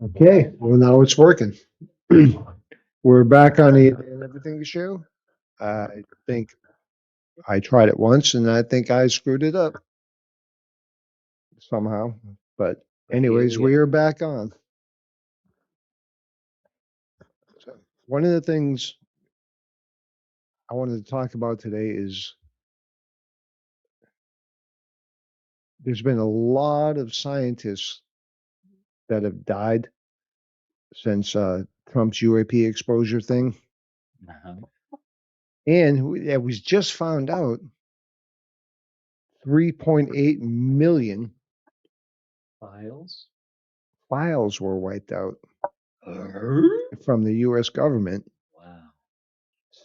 Okay, well now it's working. We're back on the and everything show. I think I tried it once and I think I screwed it up somehow. But But here anyways, we we are. are back on. So one of the things I wanted to talk about today is there's been a lot of scientists that have died since Trump's UAP exposure thing. Uh-huh. And it was just found out 3.8 million Files. files were wiped out Wow. from the US government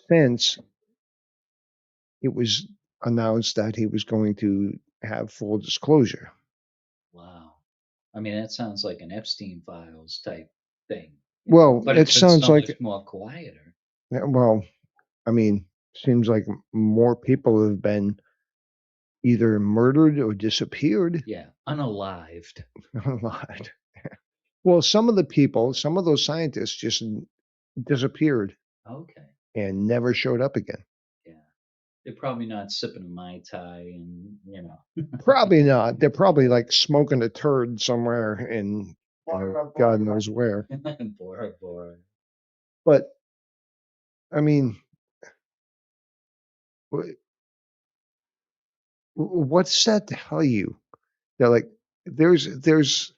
since it was announced that he was going to have full disclosure. Wow. I mean, that sounds like an Epstein Files type thing, Well, but it it's been sounds so like, much more quieter. well, I mean, seems like more people have been either murdered or disappeared Yeah, unalived. a lot. Well, some of the people, some of those scientists just disappeared Okay. and never showed up again. Yeah. They're probably not sipping a Mai Tai and, Probably not. They're probably like smoking a turd somewhere in God knows where. Bora Bora. But I mean, wh- what's that tell you? That like there's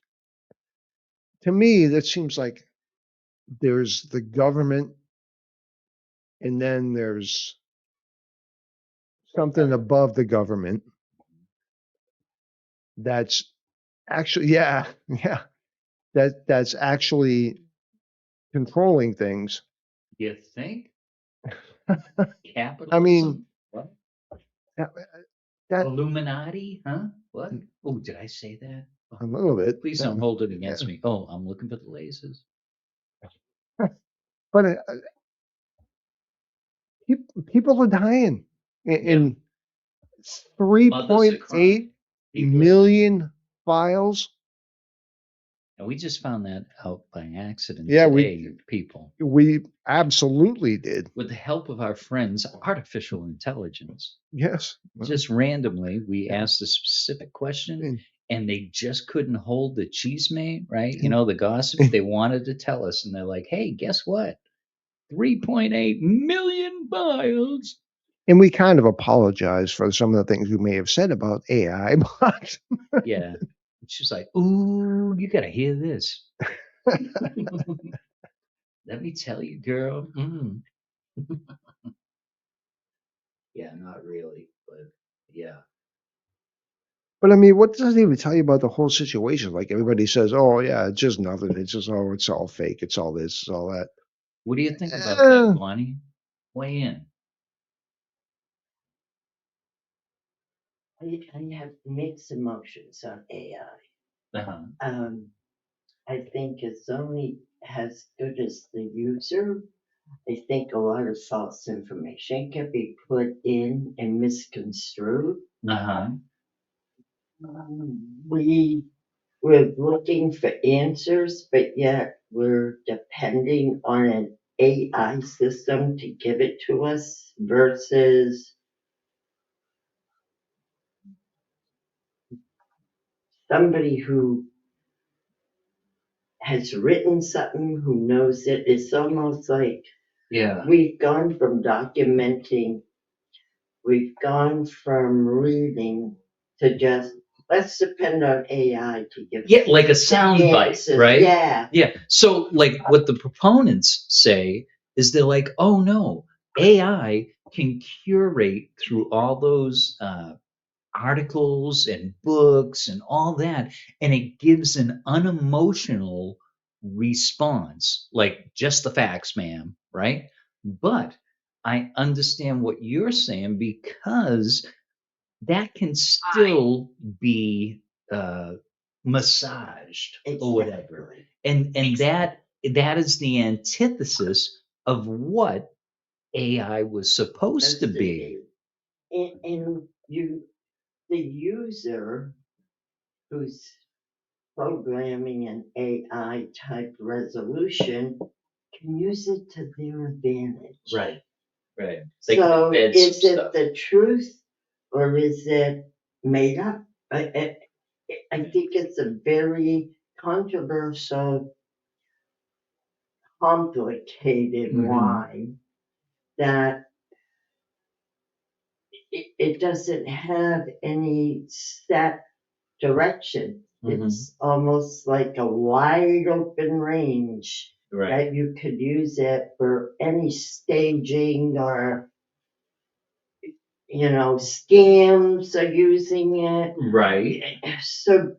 to me that seems like there's the government and then there's something above the government that's actually yeah that's actually controlling things. You think? I mean Capitalism? What? that, that Illuminati? Huh? What? Oh, did I say that? Oh, a little bit. please don't hold it against me. Oh, I'm looking for the lasers. But people are dying in Mothers are 3.8 crying. People are dying. million files. And we just found that out by accident Yeah, today, people. we absolutely did. With the help of our friends, artificial intelligence. Yes. Just randomly, we asked a specific question And, and they just couldn't hold the chisme, right? and, The gossip. They wanted to tell us, and they're like, hey, guess what? 3.8 million files. and we kind of apologize for some of the things we may have said about AI, but Yeah. She's like, ooh, you got to hear this. Let me tell you, girl. Yeah, not really, but yeah. but I mean, what does it even tell you about the whole situation? Like everybody says, "Oh yeah, it's just nothing. It's just it's all fake. It's all this. It's all that." What do you think about that, Eh, Bonnie? Weigh in. I have mixed emotions on AI. Uh-huh. I think it's only as good as the user. I think a lot of false information can be put in and misconstrued. Uh-huh. We're looking for answers, but yet we're depending on an AI system to give it to us versus somebody who has written something, who knows it. It's almost like Yeah. we've gone from documenting, we've gone from reading to just let's depend on AI to give Yeah, like a sound bite, answers. right? Yeah. Yeah. So, like, what the proponents say is they're like, oh no, AI can curate through all those articles and books and all that, and it gives an unemotional response, like just the facts, ma'am, right? But I understand what you're saying because that can still be uh, massaged or whatever, Exactly. and that is the antithesis of what AI was supposed to be. And the user who's programming an AI AI type resolution can use it to their advantage. Right. Right. They can So embed is some it stuff. the truth or is it made up? I think it's a very controversial, complicated Mhm. line that it doesn't have any set direction. Mhm. It's almost like a wide open range Right. that you could use it for any staging or, scams are using it. Right. So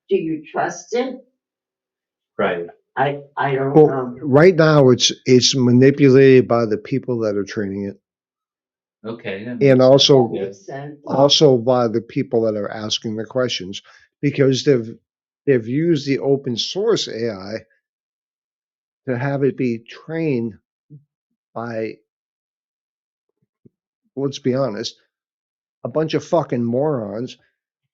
do you trust it? Right. I don't Well, know. right now it's manipulated by the people that are training it, Okay. That and makes sense. also That makes sense. also by the people that are asking the questions, because they've used the open source AI to have it be trained by, let's be honest, a bunch of fucking morons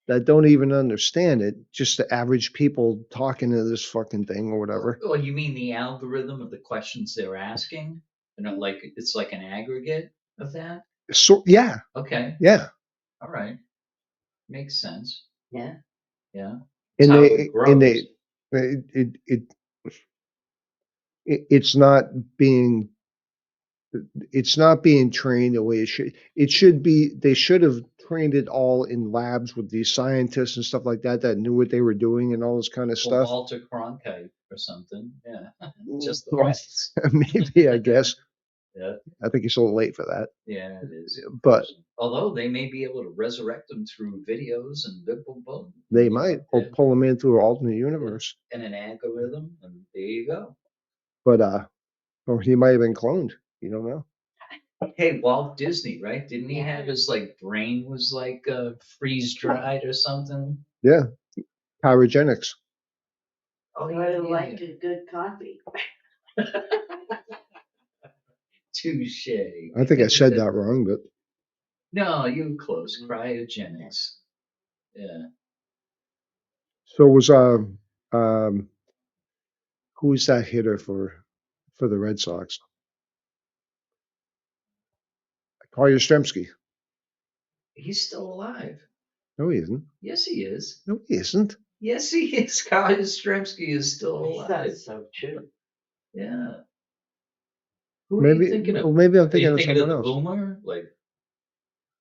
that don't even understand it, just the average people talking to this fucking thing or whatever. Well, you mean the algorithm of the questions they're asking? Like it's like an aggregate of that? So yeah, Okay. yeah. All right. Makes sense. Yeah. Yeah. It's And how it grows. it it's not being it's not being trained the way it should. It should be. They should have trained it all in labs with these scientists and stuff like that that knew what they were doing and all this kind of Or stuff. Walter Cronkite or something. Yeah. Just the Well, rest. maybe, I guess. Yeah. I think it's a little late for that, Yeah, it is. but Although they may be able to resurrect them through videos and boom, boom, boom. they might, or Yeah, pull them in through an alternate universe. and an algorithm, and there you go. But or he might have been cloned. You don't know. Hey, Walt Disney, right? Didn't he Yeah. have his like brain was like freeze dried or something? Yeah, cryogenics. Oh Sort yeah, of yeah, like a good coffee. yeah. Touche. I think I said that wrong, but No, you were close. Cryogenics. Yeah. so was um who's that hitter for the Red Sox? Carl Yastrzemski. He's still alive. No, he isn't. Yes, he is. No, he isn't. Yes, he is. Carl Yastrzemski is still alive. That's so true. Yeah. Who are you Maybe, thinking of? well, maybe I'm Are thinking you of thinking of someone the else. Boomer, like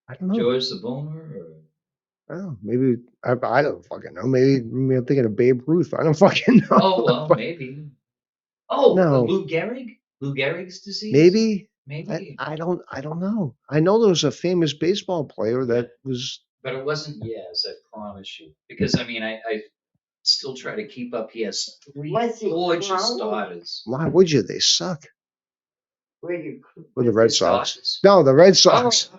I don't know. George the Boomer? Or... Oh, maybe I don't fucking know. Maybe I'm thinking of Babe Ruth. I don't fucking know. Oh well, But maybe. Oh, no, Lou Gehrig? Lou Gehrig's disease? maybe Maybe. I don't know. I know there was a famous baseball player Yeah. that was. But it wasn't Yes, I promise you. Because I mean, I still try to keep up. He has three Was it gorgeous Crown? daughters. Why would you? They suck. Where you With the Red His Sox. daughters. No, the Red Oh, Sox.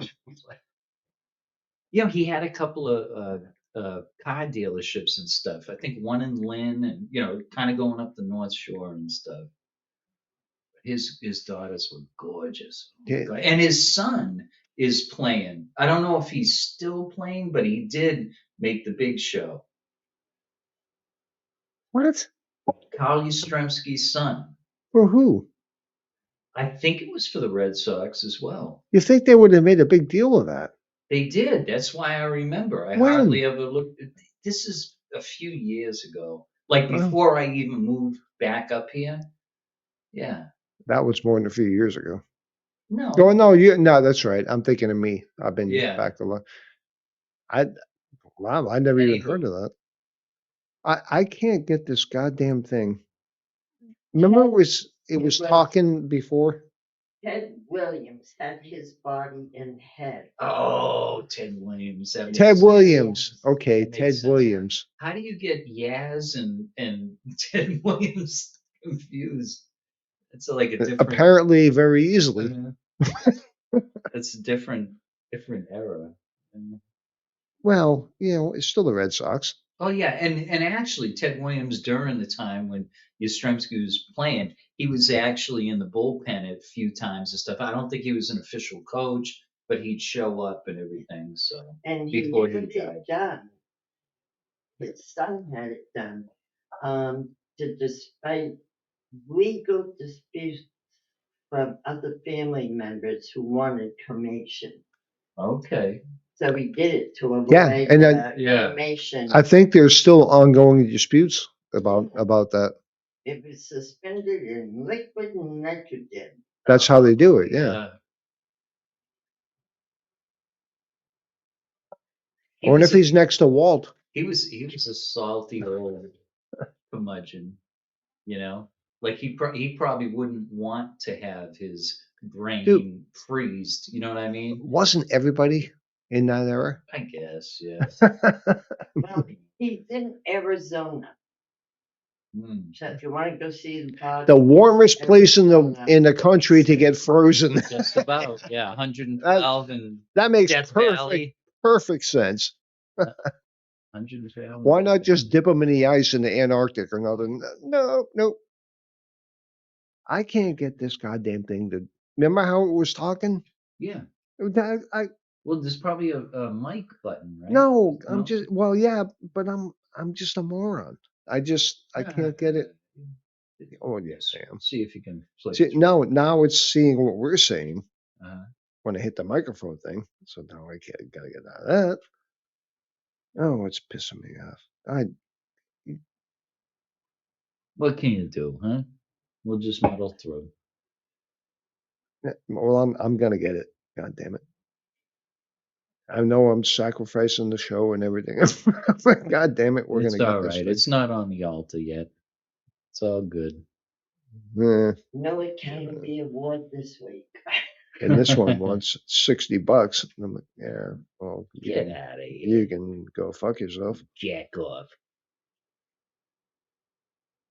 yeah, he had a couple of car dealerships and stuff. I think one in Lynn, and kind of going up the North Shore and stuff. His daughters were gorgeous. Oh my Yeah. God. And his son is playing. I don't know if he's still playing, but he did make the big show. What? Carl Yastrzemski's son. For who? I think it was for the Red Sox as well. You think they would have made a big deal of that? They did. That's why I remember. I When? hardly ever looked. This is a few years ago, like Oh. before I even moved back up here. Yeah. That was more than a few years ago. No. Oh no, that's right. I'm thinking of me. I've been Yeah. back a lot. Wow, I never even heard of that. I can't get this goddamn thing. Remember it was talking before? Ted Williams had his body and head. Oh, Ted Williams. That makes Ted sense. Williams. Okay, That makes Ted sense. Williams. How do you get Yaz and Ted Williams confused? It's like a different. Apparently very easily. It's a different era. Well, it's still the Red Sox. Oh yeah, and actually Ted Williams during the time when Yastrzemski was playing, he was actually in the bullpen a few times and stuff. I don't think he was an official coach, but he'd show up and everything. So And he before he had died. it done. His son had it done. despite legal disputes from other family members who wanted cremation. Okay. So we did it to avoid Yeah, and then- Yeah. cremation. I think there's still ongoing disputes about that. It was suspended in liquid nitrogen. That's how they do it. Yeah. He I wonder was if he's next to Walt. he was a salty old curmudgeon, you know? Like he probably wouldn't want to have his brain freezed, you know what I mean? Wasn't everybody in that era? I guess, yeah. Well, he's in Arizona. Mm. So if you want to go see the park, The warmest place in the country to get frozen. Just about, yeah. 112 and That makes Death Valley. perfect sense. 112. Why not just dip them in the ice in the Antarctic or nothing? No. I can't get this goddamn thing to. Remember how it was talking? Yeah. I Well, there's probably a mic button, right? no. I'm No? just yeah, but I'm just a moron. I can't get it. Oh yes, Sam. See if you can play. See, it through. now it's seeing what we're saying Uh, when I hit the microphone thing. So now I gotta get out of that. Oh, it's pissing me off. what can you do, huh? We'll just muddle through. Well, I'm gonna get it. God damn it. I know I'm sacrificing the show and everything. God damn it, we're It's gonna get all this right. thing. It's not on the altar yet. It's all good. Eh, no Academy Award this week. and this one wants $60. And I'm like, yeah, well, Get out of here. you can go fuck yourself. Jack off.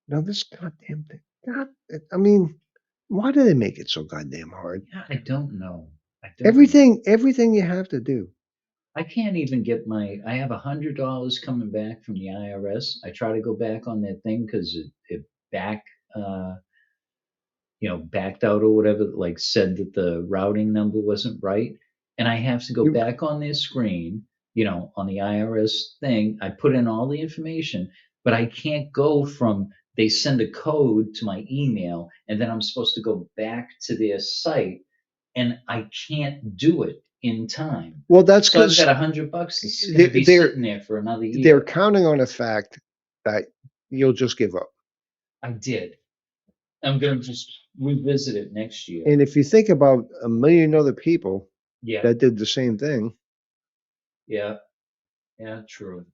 Now this goddamn thing. God, I mean, why do they make it so goddamn hard? Yeah, I don't know. Everything you have to do. I can't even get I have $100 coming back from the IRS. I try to go back on that thing because it backed out or whatever, like said that the routing number wasn't right. And I have to go You- back on their screen, on the IRS thing. I put in all the information, but I can't go from they send a code to my email and then I'm supposed to go back to their site and I can't do it in time. Well, that's So I've because got $100. It's gonna be they're- sitting there for another year. they're counting on the fact that you'll just give up. I did. I'm gonna just revisit it next year. And if you think about a million other people Yeah, that did the same thing, yeah, true.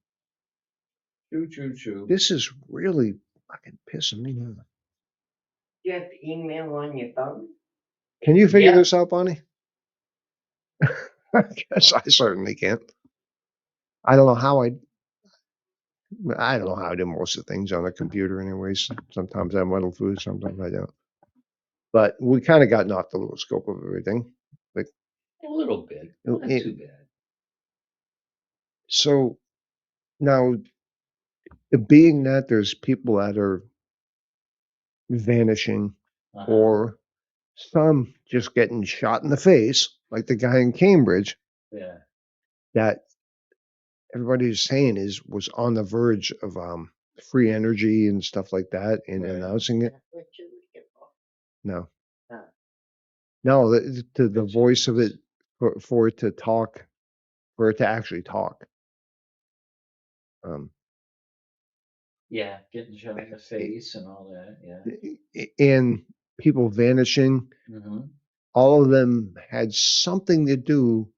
True. this is really fucking pissing me off. You have email on your phone? Can you figure Yeah. this out, Bonnie? I guess I certainly can't. I don't know how I do most of the things on a computer anyways. Sometimes I muddle through, sometimes I don't. But we kind of gotten off the little scope of everything. A little bit. Oh, Not it- too bad. So now, being that there's people that are vanishing Uh-huh. or some just getting shot in the face, like the guy in Cambridge, Yeah. that everybody's saying was on the verge of free energy and stuff like that and Right. announcing it. That's what you're looking for. No. Oh. No, the voice of it for it to talk, for it to actually talk. Yeah, getting shot in the face and all that. Yeah. And people vanishing, hmm all of them had something to do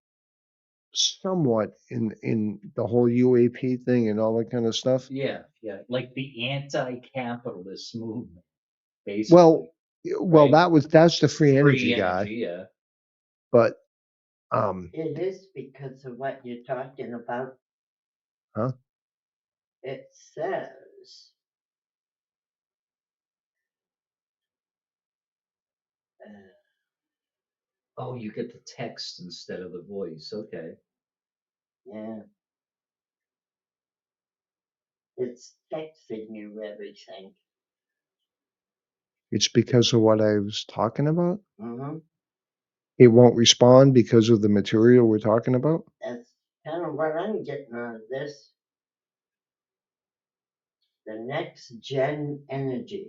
somewhat in the whole UAP thing and all that kind of stuff. Yeah. Like the anti-capitalist movement, basically. Well, Right. that's the free energy Free guy, energy, yeah. but It is because of what you're talking about. Huh? It says. Oh, you get the text instead of the voice. Okay. Yeah. It's texting you everything. it's because of what I was talking about. Mm-hmm. It won't respond because of the material we're talking about. That's kind of what I'm getting out of this. the next gen energy.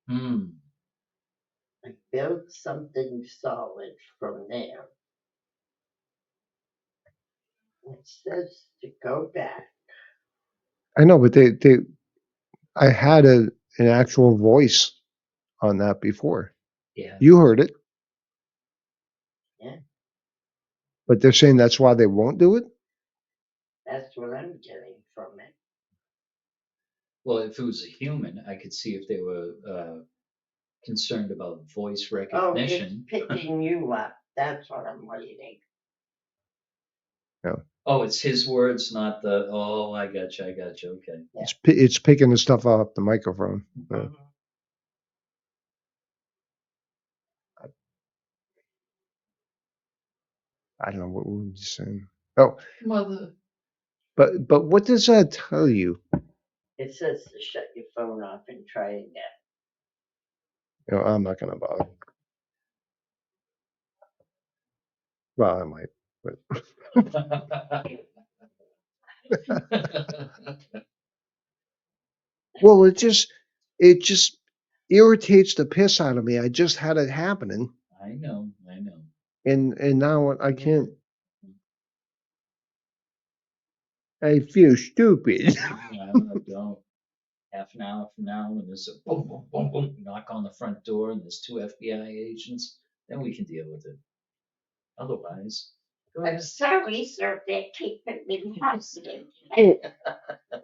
Hmm. Like build something solid from there. It says to go back. I know, but I had an actual voice on that before. Yeah. You heard it. Yeah. But they're saying that's why they won't do it? That's what I'm getting from it. Well, if it was a human, I could see if they were concerned about voice Oh, it's recognition. picking you up. That's what I'm reading. No. Oh, it's his words, not the. Oh, I got you. Okay. It's picking the stuff off the microphone. Mhm. I don't know what we were just saying. Oh, Mother. but what does that tell you? It says to shut your phone off and try again. You know, I'm not gonna bother. Well, I might, but well, it just irritates the piss out of me. I just had it happening, I know. and now I can't. I feel stupid. Don't. Half an hour from now, when there's a boom, boom, boom, boom, knock on the front door, and there's two FBI agents, then we can deal with it. Otherwise, go I'm ahead. sorry, sir, they're keeping me hostage.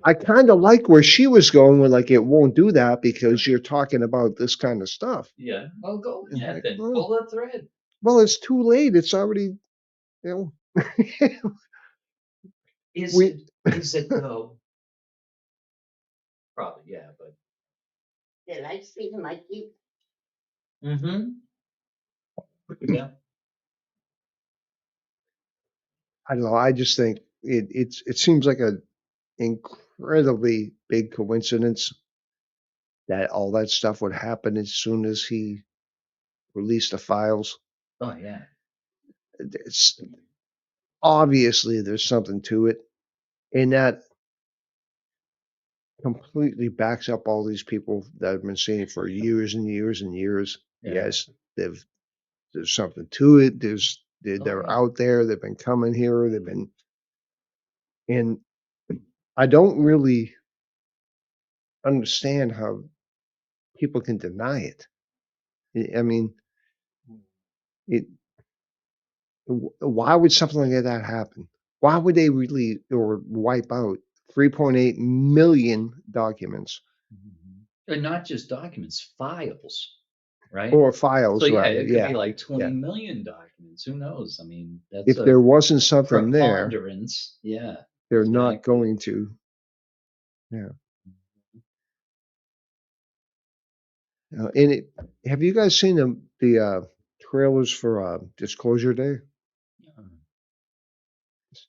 I kind of like where she was going with like it won't do that because you're talking about this kind of stuff. Yeah. Well, go It's ahead like, then. well, Pull the thread. well, it's too late. It's already, you know. Is We- it though? Probably, yeah, but. Did I see Mikey? Mm-hmm. Yeah. I don't know. I just think it seems like a incredibly big coincidence that all that stuff would happen as soon as he released the files. Oh yeah. It's obviously there's something to it, and that completely backs up all these people that have been saying for years and years and years. Yeah. Yes, there's something to it. They're yeah. out there. They've been coming here. They've been, and I don't really understand how people can deny it. I mean, it. Why would something like that happen? Why would they really or wipe out 3.8 million documents And not just documents, files, right? or files? So yeah, rather, it could yeah. be like 20 yeah. million documents. Who knows? I mean, that's If a there wasn't something there, preponderance. Yeah. they're not exactly. going to. Yeah. And have you guys seen the trailers for Disclosure Day,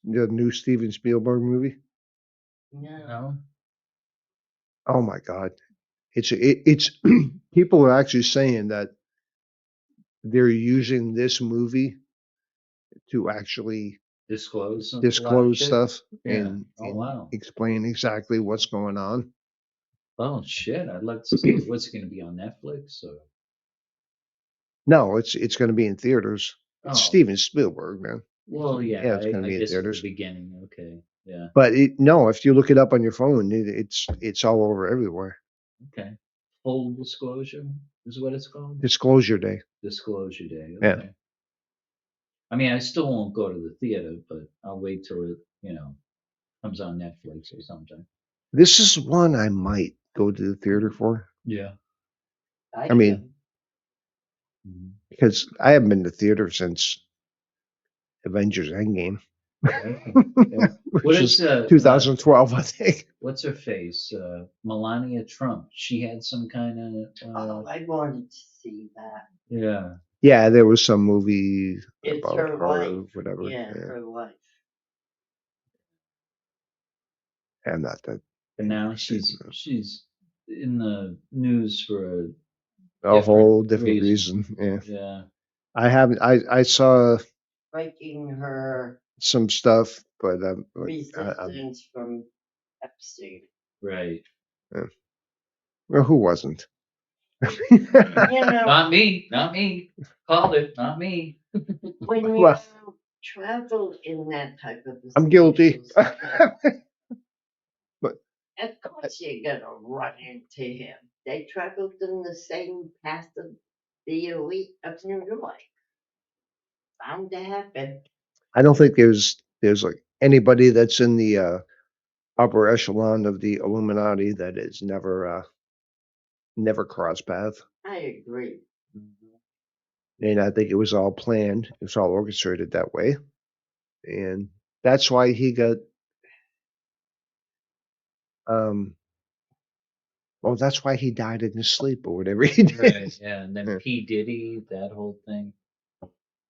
the new Steven Spielberg movie? No. Oh my God, it's people are actually saying that they're using this movie to actually Disclose a lot of disclose shit. stuff Yeah. and, Oh, and wow. explain exactly what's going on. Oh shit! I'd love to see it. What's it going to be on Netflix or? No, it's going to be in theaters. It's Oh. Steven Spielberg, man. Well, yeah. Yeah, it's going to I be in guess at theaters. the beginning. Okay. Yeah. But no, if you look it up on your phone, it's all over everywhere. Okay. Full disclosure is what it's called. Disclosure Day. Disclosure Day. Yeah. Okay. I mean, I still won't go to the theater, but I'll wait till it, comes on Netflix or something. This is one I might go to the theater for. Yeah. I mean, because I haven't been to theater since Avengers Endgame, Yeah. What which is is 2012, I think. what's her face? Melania Trump. She had some kind of. Oh, I wanted to see that. Yeah. Yeah, there was some movie It's about her her, life. whatever. Yeah, her life. I'm not that. And now interested. she's in the news for a A whole different reason. Yeah. Yeah. I haven't. I saw Breaking her some stuff, but resistance from Epstein. Right. Well, who wasn't? You know, Not me. Not me. Called it. Not me. when you Well- travel in that type of a I'm guilty. social setting, But of course you're gonna run into him. They traveled in the same path of the elite of New York. Bound to happen. I don't think there's like anybody that's in the upper echelon of the Illuminati that is never crossed path. I agree. And I think it was all planned. It was all orchestrated that way. And that's why he got well, that's why he died in his sleep or whatever he did. Right. Yeah. And then Yeah. P. Diddy, that whole thing.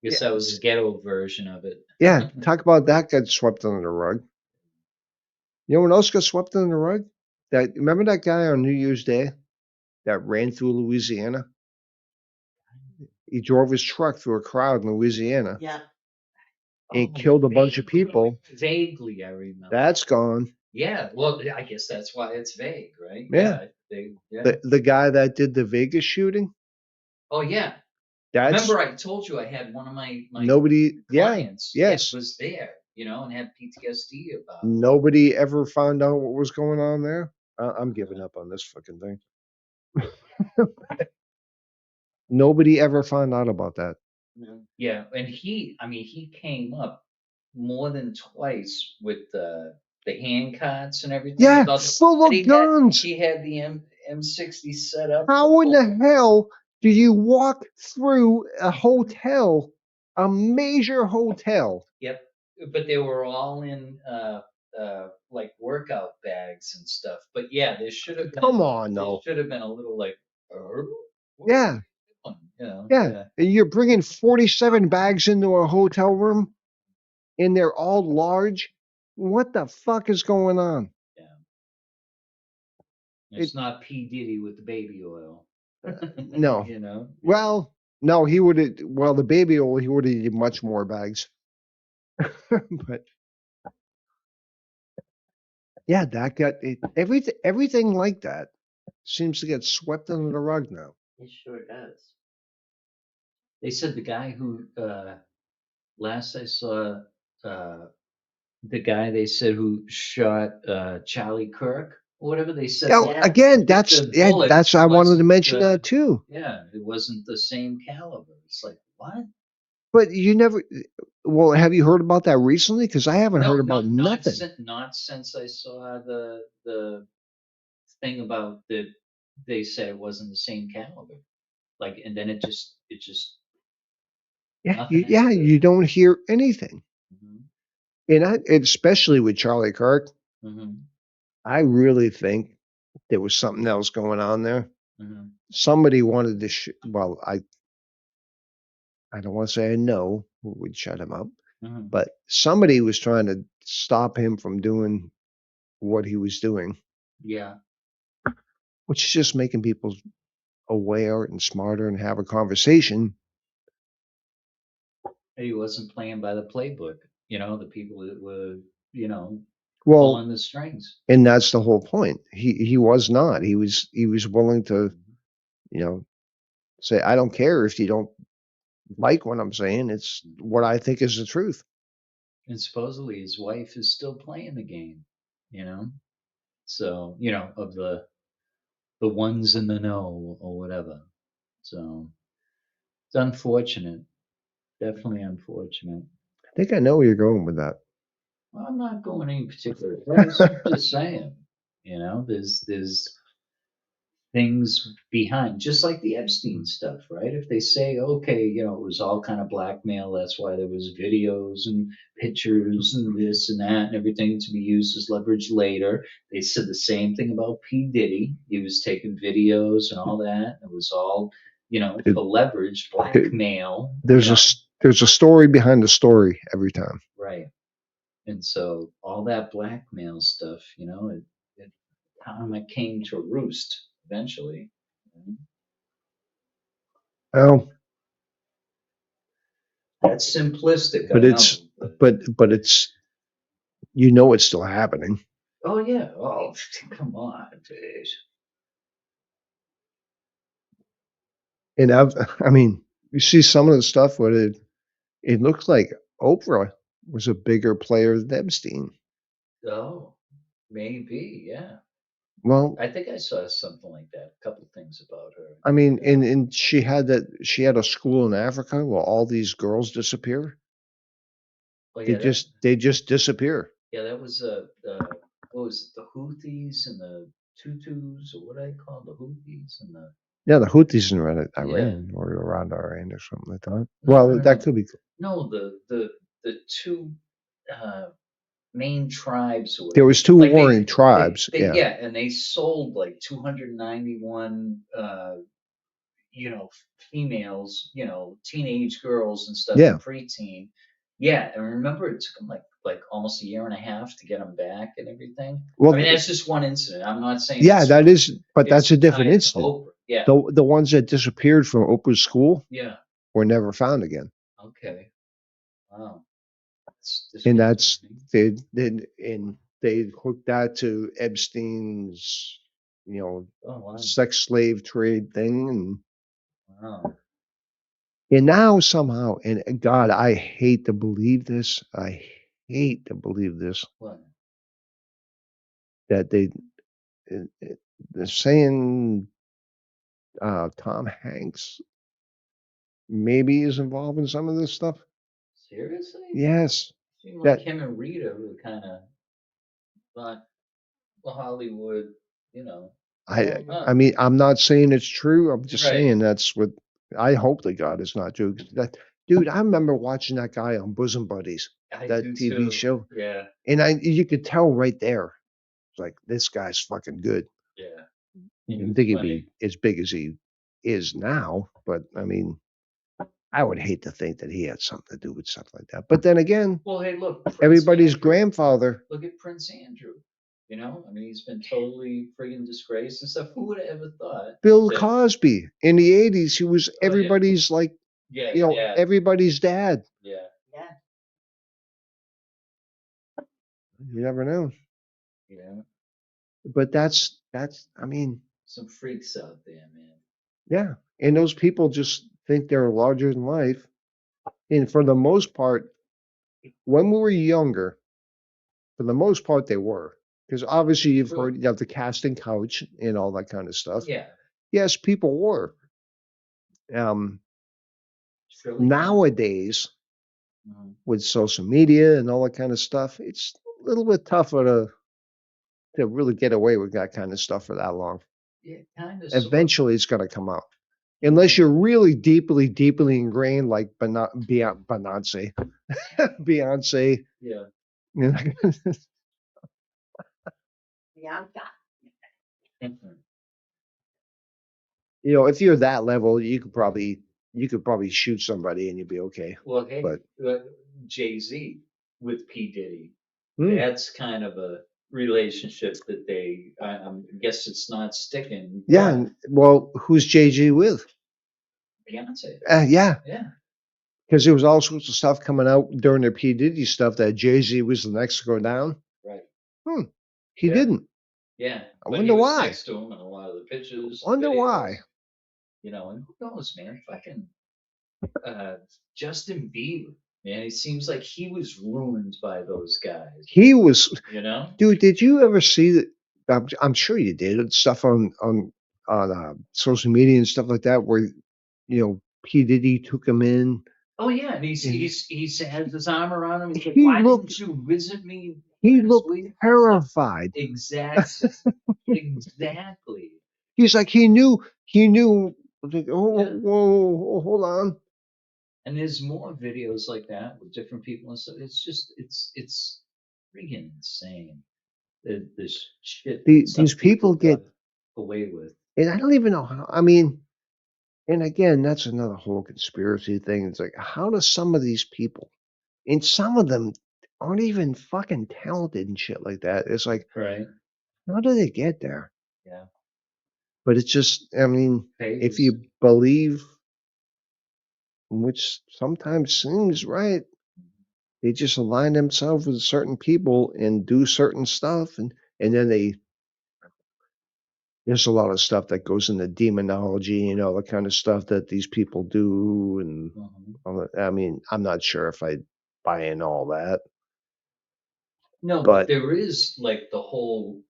Guess that was a ghetto version of it. Yeah, talk about that got swept under the rug. You know what else got swept under the rug? Remember that guy on New Year's Day that ran through Louisiana? He drove his truck through a crowd in Louisiana Yeah. and killed a bunch of vaguely. people. Vaguely, I remember. That's gone. Yeah. Well, I guess that's why it's vague, right? Yeah. Yeah. The guy that did the Vegas shooting, Oh, yeah. that's Remember, I told you I had one of my nobody. Yeah, clients yes. was there, and had PTSD about it. Nobody ever found out what was going on there. I'm giving up on this fucking thing. Nobody ever found out about that. Yeah, and he came up more than twice with the hand carts and everything. Yeah, About- full and of guns. He had the M60 set up. How in the hell do you walk through a hotel, a major hotel? Yep, but they were all in like workout bags and stuff. But yeah, there should have been. Come on, there no. should have been a little like. what Yeah. are you doing?" Yeah. And you're bringing 47 bags into a hotel room, and they're all large. What the fuck is going on? It's not P. Diddy with the baby oil. No. Well, no, he would have. Well, the baby oil, he would have needed much more bags. But yeah, that got it. Everything like that seems to get swept under the rug now. It sure does. They said the guy who last I saw the guy they said who shot Charlie Kirk or whatever they said. Now, Yeah. again, The bullet that's I wanted to wasn't mention the- that too. Yeah, it wasn't the same caliber. It's like what? But you never. Well, have you heard about that recently? Because I haven't heard about nothing. Not since I saw the thing about that they said it wasn't the same caliber. Like, and then it just Yeah, nothing you don't hear anything. Mhm, And especially with Charlie Kirk, mhm, I really think there was something else going on there. mhm. Somebody wanted to. Well, I don't want to say I know who would shut him up, Mhm. but somebody was trying to stop him from doing what he was doing, Yeah, which is just making people aware and smarter and have a conversation. he wasn't playing by the playbook. The people that were Well, pulling the strings. and that's the whole point. He was not. He was willing to, say, I don't care if you don't like what I'm saying. It's what I think is the truth. And supposedly his wife is still playing the game. So of the ones in the know or whatever. So it's unfortunate. Definitely unfortunate. I think I know where you're going with that. Well, I'm not going any particular place. I'm just saying, there's things behind, just like the Epstein stuff, right? If they say, okay, it was all kind of blackmail, that's why there was videos and pictures and this and that and everything to be used as leverage later. They said the same thing about P. Diddy. He was taking videos and all that. It was all, for leverage, blackmail. There's a story behind the story every time. Right. And so all that blackmail stuff, it came to roost eventually. Well, That's simplistic. but I it's know, but it's it's still happening. Oh yeah. Oh, come on, dude. And I mean, you see some of the stuff where it looks like Oprah was a bigger player than Epstein. Oh, maybe. Yeah. Well, I think I saw something like that. A couple things about her. I mean, Yeah. and she had a school in Africa where all these girls disappear. Oh yeah. They just disappear. Yeah. That was what was it? The Houthis and the Tutus, or what do I call the Houthis and the Yeah, the Houthis in yeah. Iran or around Iran or something like that. No, no, Well, no, that no. could be. No, the two uh, main tribes or There whatever. was two Like warring tribes. they Yeah. yeah, and they sold like 291 females, teenage girls and stuff Yeah. and preteen. Yeah, and remember it took them like almost a year and a half to get them back and everything. I Well, mean, that's just one incident. I'm not saying yeah, that is, but it's that's a different tied to incident. Oprah. Yeah, The ones that disappeared from Oprah's school yeah. were never found again. Okay. Wow. That's And that's disconcerting. they hooked that to Epstein's, Oh wow. sex slave trade thing, Wow. and now somehow, and God, I hate to believe this. I hate to believe this What? that they're saying Tom Hanks maybe is involved in some of this stuff. Seriously? Yes, Seemed like that him and Rita were kind of not the Hollywood, you know. I Huh. I mean, I'm not saying it's true. I'm just Right. saying that's what I hope to God it's not true. 'Cause that dude, I remember watching that guy on Bosom Buddies, I that do TV too. show, Yeah. and you could tell right there, it's like this guy's fucking good. Yeah. I He didn't was think he'd be funny. as big as he is now, but I mean, I would hate to think that he had something to do with something like that. But then again, Well, hey, look, Prince everybody's Andrew. grandfather, Look at Prince Andrew. I mean, he's been totally friggin' disgraced and stuff. Who would have ever thought Bill that? Cosby, in the 80s, he was Oh yeah. everybody's like, Yeah. Yeah. everybody's dad. Yeah. Yeah. You never know. Yeah. But I mean, Some freaks out there, man. yeah. And those people just think they're larger than life. And for the most part, when we were younger, for the most part, they were. Because obviously you've True. heard of the casting couch and all that kind of stuff. Yeah. Yes, people were. Um, Shirley Temple. Nowadays, Mhm. with social media and all that kind of stuff, it's a little bit tougher to really get away with that kind of stuff for that long. Yeah, kind of. Eventually, it's going to come out. Unless you're really deeply, deeply ingrained, like Beyonce, Beyonce. Yeah. You know, Bianca. Mhm. if you're that level, you could probably shoot somebody and you'd be okay. Well, hey, But Jay-Z with P. Diddy. Hmm. That's kind of a relationship that I guess it's not sticking. Yeah, but and, well, who's Jay-Z with? Beyonce. Yeah, Yeah. because there was all sorts of stuff coming out during the P Diddy stuff that Jay-Z was the next to go down. Right. He Yeah. didn't. Yeah. I But wonder he was why. next to him in a lot of the pictures. Wonder videos, why. And who knows, man? Fucking Justin Bieber, man. It seems like he was ruined by those guys. He was, You know? dude. Did you ever see that? I'm sure you did. Stuff on social media and stuff like that, where P Diddy took him in. Oh yeah, and And he's has his arm around him. He's like, he "Why looked didn't you visit me he last looked week?" terrified. Exactly. Exactly. He's like he knew. Like, oh, Yeah. whoa, hold on. And there's more videos like that with different people and stuff. It's just it's freaking insane. This shit These some people get, got away with. and I don't even know how. I mean, and again, that's another whole conspiracy thing. It's like, how do some of these people, and some of them aren't even fucking talented and shit like that. It's like, Right. how do they get there? Yeah. But it's just, I mean, if Pays. you believe, which sometimes seems right, they just align themselves with certain people and do certain stuff. And and then there's a lot of stuff that goes into demonology, the kind of stuff that these people do, and I mean, I'm not sure if I buy in all that, No, but but there is like the whole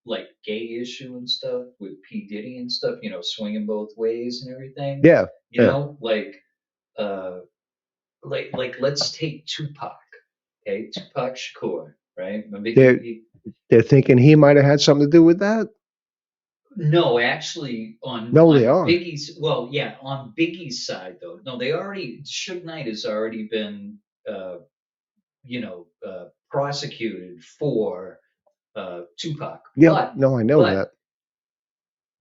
like gay issue and stuff with P Diddy and stuff. Swinging both ways and everything. yeah, You yeah, know, uh, like let's take Tupac. Okay, Tupac Shakur, right? Remember they're they're thinking he might have had something to do with that. No, actually, No, they on are. Biggie's, well, yeah, on Biggie's side though. No, they already Suge Knight has already been, prosecuted for Tupac, Yeah, but no, I know but that.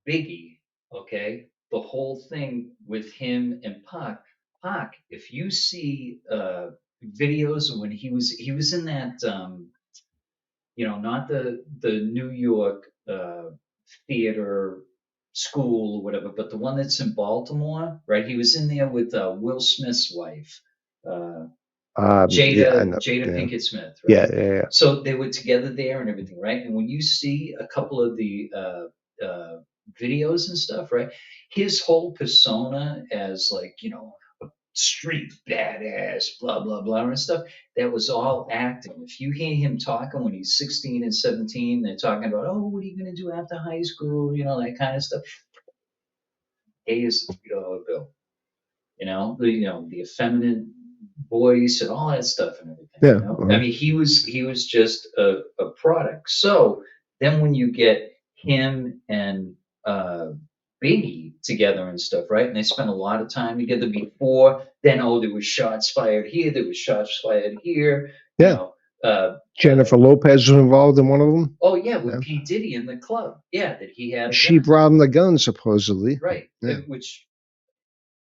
Biggie, okay, the whole thing with him and Pac, if you see videos of when he was in that not the New York theater school or whatever, but the one that's in Baltimore, right? He was in there with Will Smith's wife, uh, Yeah, I Jada know. Jada Yeah, Pinkett Smith, yeah, right? yeah, yeah. So they were together there and everything, right? And when you see a couple of the videos and stuff, right? His whole persona as like street badass, blah blah blah and stuff. That was all acting. If you hear him talking when he's 16 and 17, they're talking about, oh, what are you gonna do after high school? That kind of stuff. Gay as $3 bill. The effeminate voice and all that stuff and everything. Yeah, I mean, he was just a product. So then when you get him and Biggie together and stuff, right? And they spent a lot of time together before. Then there was shots fired here. There was shots fired here. You yeah. know. Uh, Jennifer Lopez was involved in one of them. oh yeah, with Yeah. P Diddy in the club. Yeah, that he had. She brought him the gun, supposedly. Right. Yeah. Which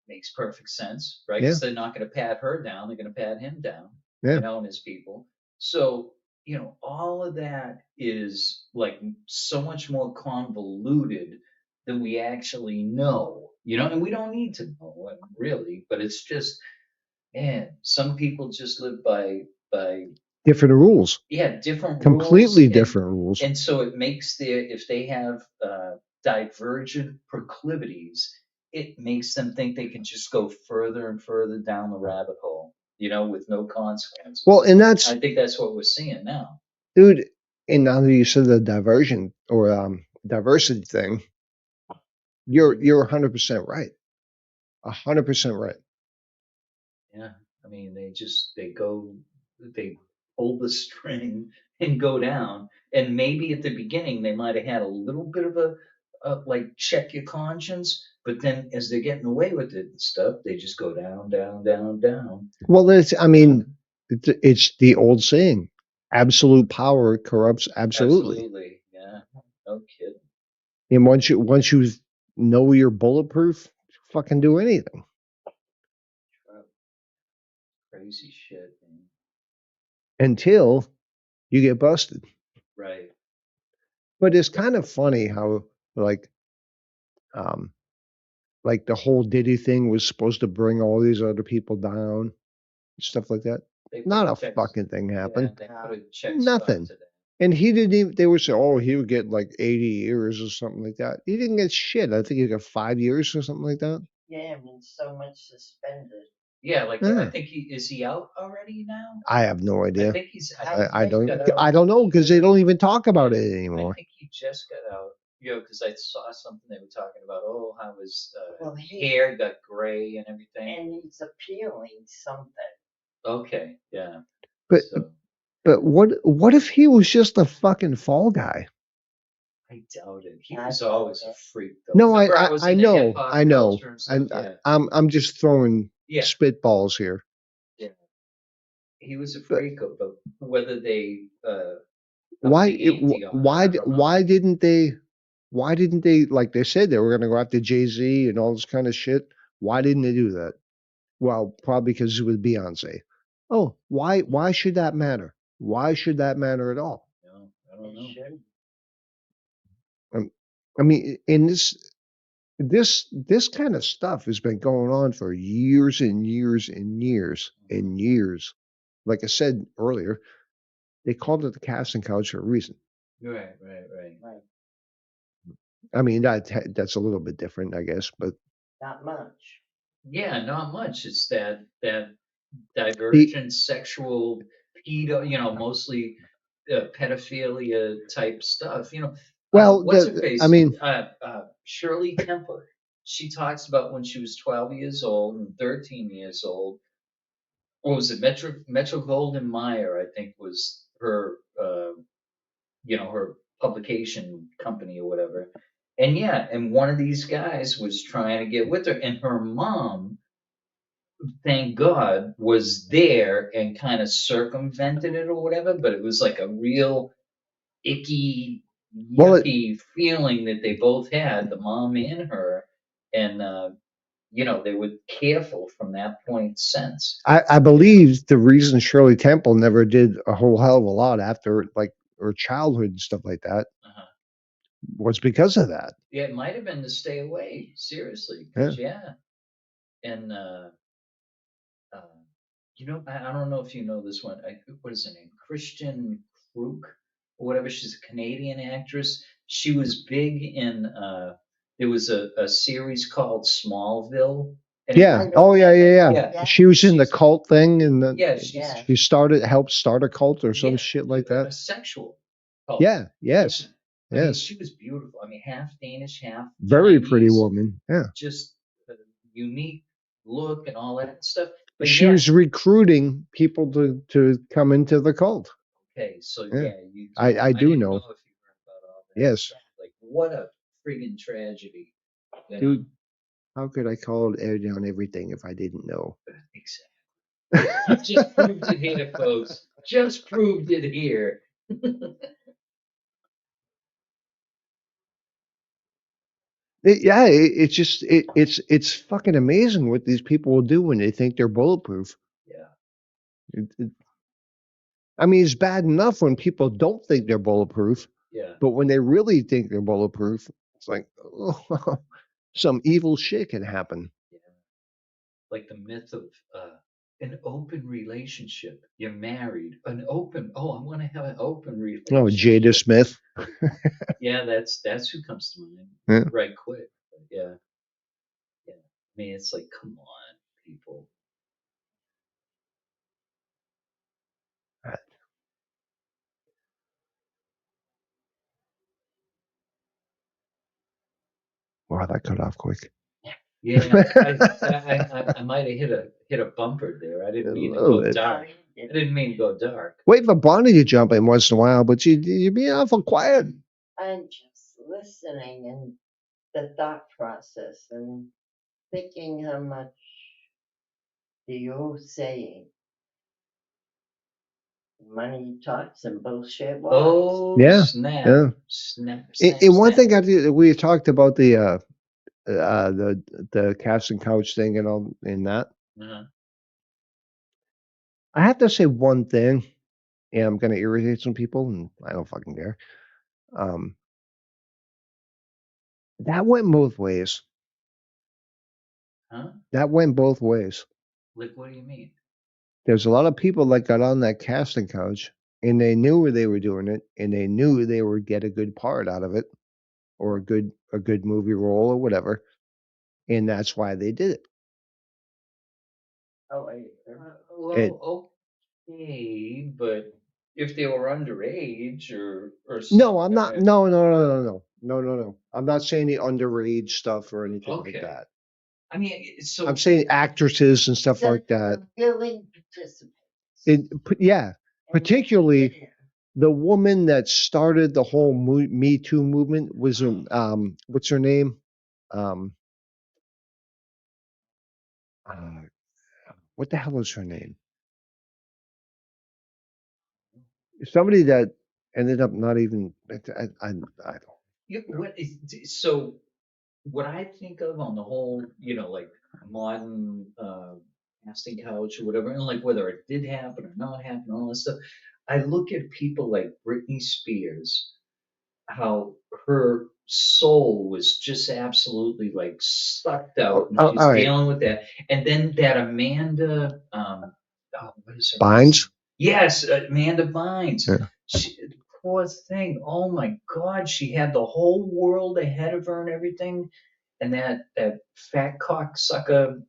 makes perfect sense, right? Yeah. Because they're not going to pat her down; they're going to pat him down, Yeah. and his people. So all of that is like so much more convoluted than we actually know, and we don't need to know it really, but it's just, man, some people just live by Different rules. different Completely rules, different rules. and so it makes if they have divergent proclivities, it makes them think they can just go further and further down the rabbit hole, with no consequences. Well, and that's, I think that's what we're seeing now. dude. And now that you said the diversion or diversity thing, you're 100% right. 100% right. Yeah, I mean, they pull the string and go down, and maybe at the beginning they might have had a little bit of a like check your conscience, but then as they're getting away with it and stuff, they just go down, down, down, down. Well, I mean, it's the old saying: absolute power corrupts absolutely. Absolutely, yeah, no kidding. And once you know you're bulletproof, fucking do anything. Crazy shit, man. Until you get busted. Right. But it's kind of funny how like the whole Diddy thing was supposed to bring all these other people down, stuff like that. They Not put a checks- fucking thing happened. Yeah, they put a check Nothing. spot to that. And he didn't even, they would say, oh, he would get like 80 years or something like that. He didn't get shit. I think he got 5 years or something like that. Yeah, I mean, so much suspended. Yeah, like Yeah. I think is he out already now? I have no I idea. think he's. I think he don't got out. I don't know because they don't even talk about it I anymore. think he just got out. Because I saw something they were talking about. Oh, how his Well, hair got gray and everything. And he's appealing something. Okay, yeah. But So but what if he was just a fucking fall guy? I doubt it. He I was doubt always a it. freak, though. No, Remember, I was I into know, hip-hop I know. culture and stuff? And Yeah. I'm just throwing Yeah. spitballs here. Yeah. He was a freak, but whether they Why the ante on it, why I don't know. why didn't they, like they said they were going to go after Jay-Z and all this kind of shit? Why didn't they do that? Well, probably because it was Beyonce. Oh, why should that matter? Why should that matter at all? No, I don't know. They should. I mean, in this kind of stuff has been going on for years and years and years and years. Like I said earlier, they called it the casting couch for a reason. Right. Right. I mean, that's a little bit different, I guess, but Not much. Yeah, not much. It's that divergent sexual pedo, mostly pedophilia type stuff. well, What's her I face? mean, Shirley Temple. She talks about when she was 12 years old and 13 years old. What was it? Metro Golden Mayer, I think, was her, her publication company or whatever. And yeah, and one of these guys was trying to get with her, and her mom, thank God, was there and kind of circumvented it or whatever, but it was like a real icky, well, yucky feeling that they both had, the mom and her. And, they were careful from that point since. I believe the reason Shirley Temple never did a whole hell of a lot after like her childhood and stuff like that Uh-huh. was because of that. Yeah, it might have been to stay away, seriously. Yeah. 'Cause, yeah. And, I don't know if you know this one. What is her name? Christian Kruk or whatever. She's a Canadian actress. She was big in. There was a series called Smallville. And Yeah. Oh yeah, yeah, yeah. Yeah. She was in the She's- cult thing, and Yeah, Yeah. she helped start a cult or some shit like A that. sexual cult. Yeah. Yes. I mean, Yes. she was beautiful. I mean, half Danish, half Very pretty Chinese. woman. Yeah. Just a unique look and all that stuff. But She yeah, was recruiting people to come into the cult. okay, so Yeah. you I do didn't know. if you heard about all that Yes. stuff. Like, what a friggin' tragedy. Dude, how could I call it air down everything if I didn't know? Exactly. Just proved it here, folks. Just proved it here. It's just it's fucking amazing what these people will do when they think they're bulletproof. Yeah. I mean, it's bad enough when people don't think they're bulletproof, Yeah. but when they really think they're bulletproof, it's like, oh, some evil shit can happen. Yeah. Like the myth of an open relationship. You're married. I want to have an open relationship. Oh, Jada Smith. Yeah, that's who comes to mind. Yeah. Right quick. But yeah. I mean, it's like, come on, people. Wow, that cut off quick. Yeah, I might have hit a bumper there. I didn't mean to little go bit. dark. I didn't mean to go dark. Wait for Bonnie to jump in once in a while, but you're being awful quiet. I'm just listening and the thought process and thinking how much you're saying. Money talks and bullshit walks. Oh, Yeah, snap. yeah. Snap. And one thing we talked about the casting couch thing and all in that. Uh-huh. I have to say one thing, and I'm gonna irritate some people, and I don't fucking care. That went both ways. Huh? That went both ways. Like, what do you mean? There's a lot of people that got on that casting couch, and they knew they were doing it, and they knew they would get a good part out of it, or a good movie role or whatever, and that's why they did it. Oh, Well, okay, but if they were underage or No, I'm not. something- No. I'm not saying the underage stuff or anything Okay. like that. I mean, so I'm saying actresses and stuff like that. Willing participants. Yeah, particularly the woman that started the whole Me Too movement was what's her name? What the hell is her name? Somebody that ended up not even. I don't. Yeah, so what I think of on the whole, like modern casting couch or whatever, and like whether it did happen or not happen, all this stuff, I look at people like Britney Spears, how her soul was just absolutely like sucked out, and Oh, she's all right. dealing with that, and then that Amanda, what is her name? Bynes? Yes, Amanda Bynes. Yeah. poor thing. Oh my God, she had the whole world ahead of her and everything. And that fat cocksucker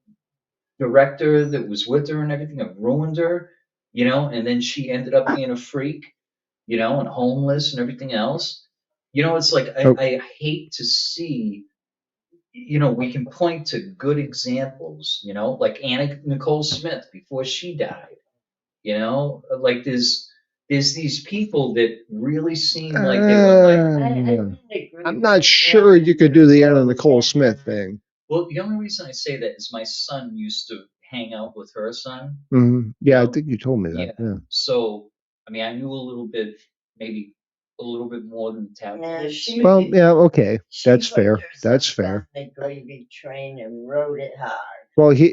director that was with her and everything have ruined her, and then she ended up being a freak, and homeless and everything else. It's like Oh, I hate to see, we can point to good examples, like Anna Nicole Smith before she died, like there's these people that really seem like they were like, I yeah. don't agree I'm with not sure you could do the Anna Nicole Smith Smith. thing. well, the only reason I say that is my son used to hang out with her son. Yeah, I know? think you told me that. Yeah. Yeah. So, I mean, I knew a little bit, maybe a little bit more than Tab Yeah, did. she- Well, yeah, okay. She That's put fair. herself That's fair. on the gravy train and rode it hard. Well, he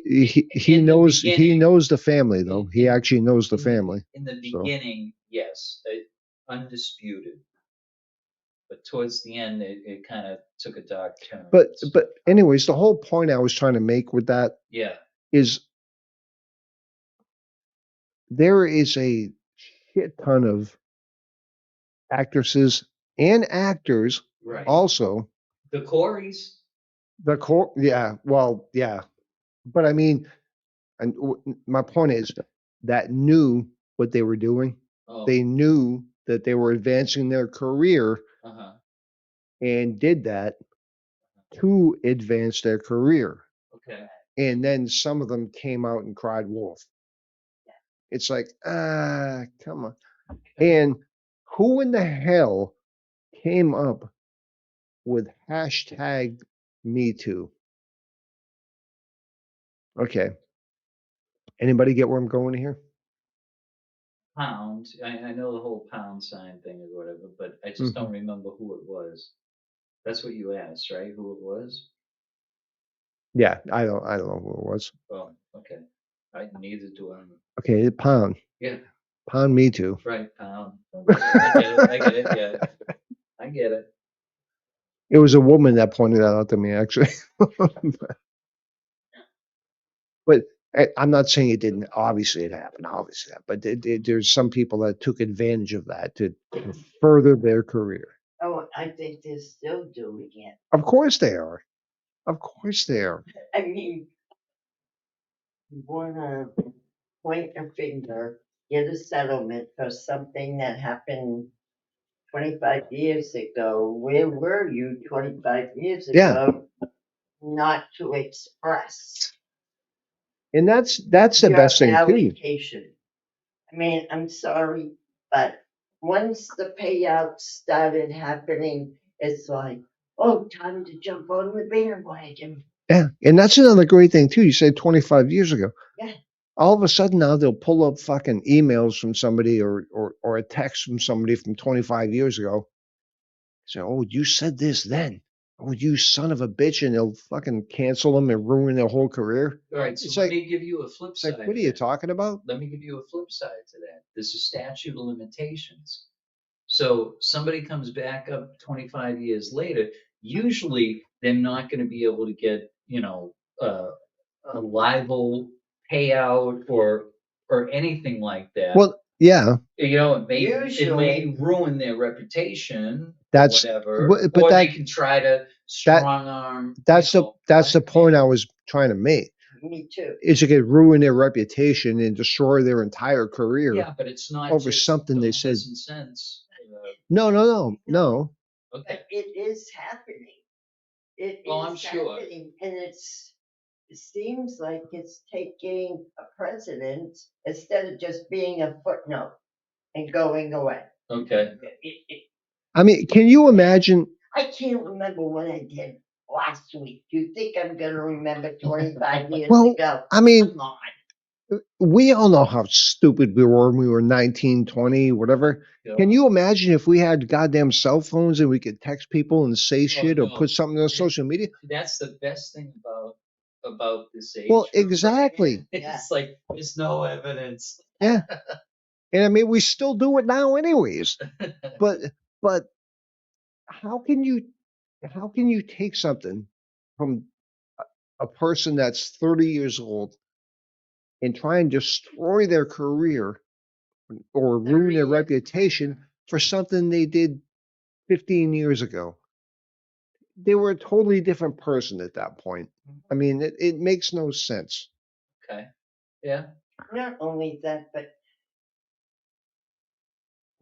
In the knows beginning- the family though. He in- actually knows the in- family. In the So. beginning, yes, undisputed. But towards the end, it kind of took a dark turn. But anyways, the whole point I was trying to make with that yeah, is there is a shit ton of actresses and actors right. also. The Coreys. Yeah, well, yeah. But I mean, and my point is that knew what they were doing. Oh, They knew that they were advancing their career uh-huh. and did that to advance their career. Okay. And then some of them came out and cried wolf. It's like, come on. And who in the hell came up with hashtag Me Too? Okay. Anybody get where I'm going here? Pound. I know the whole pound sign thing or whatever, but I just don't remember who it was. That's what you asked, right? Who it was? Yeah, I don't know who it was. Oh, okay. Neither do I. Okay, Pound. Yeah, Pound Me Too. right, pound. I get it, yeah. I get it. It was a woman that pointed that out to me, actually. But I'm not saying it didn't. Obviously, it happened. Obviously, but there's some people that took advantage of that to further their career. Oh, I think they're still doing it. Of course they are. Of course they are. I mean, you wanna point a finger, get a settlement for something that happened 25 years ago. Where were you 25 years Yeah. ago? Not to express And that's the your best thing too. allocation. I mean, I'm sorry, but once the payouts started happening, it's like, oh, time to jump on the bandwagon. Yeah, and that's another great thing too. You said 25 years ago. Yeah. All of a sudden now they'll pull up fucking emails from somebody or a text from somebody from 25 years ago. Say, oh, you said this then. Oh, you son of a bitch, and they'll fucking cancel them and ruin their whole career. All right, It's so like- let me give you a flip It's side. like, what are of you that. talking about? Let me give you a flip side to that. There's a statute of limitations. So somebody comes back up 25 years later, usually they're not going to be able to get, a libel payout or anything like that. Well, yeah, it may Usually- ruin their reputation That's- or whatever. but or that- they can try to strong arm. that's the point I was trying to make. Me too. Is it could ruin their reputation and destroy their entire career. Yeah, but it's not over just something they dollars said. and cents. No. Okay. But it is happening. It Well, I'm is sure. happening, and it seems like it's taking a precedence instead of just being a footnote and going away. Okay. I mean, can you imagine? I can't remember what I did last week. You think I'm gonna remember 25 years Well, ago? I mean, Come on. we all know how stupid we were when we were 19, 20, whatever. Can you imagine if we had goddamn cell phones and we could text people and say shit or no. put something on social media? That's the best thing about this age. Well, group, right? exactly. It's like there's no evidence. Yeah. And I mean, we still do it now anyways. But how can you take something from a person that's 30 years old and try and destroy their career or ruin their 30 years. reputation for something they did 15 years ago. They were a totally different person at that point. I mean, it makes no sense. Okay. Yeah. Not only that, but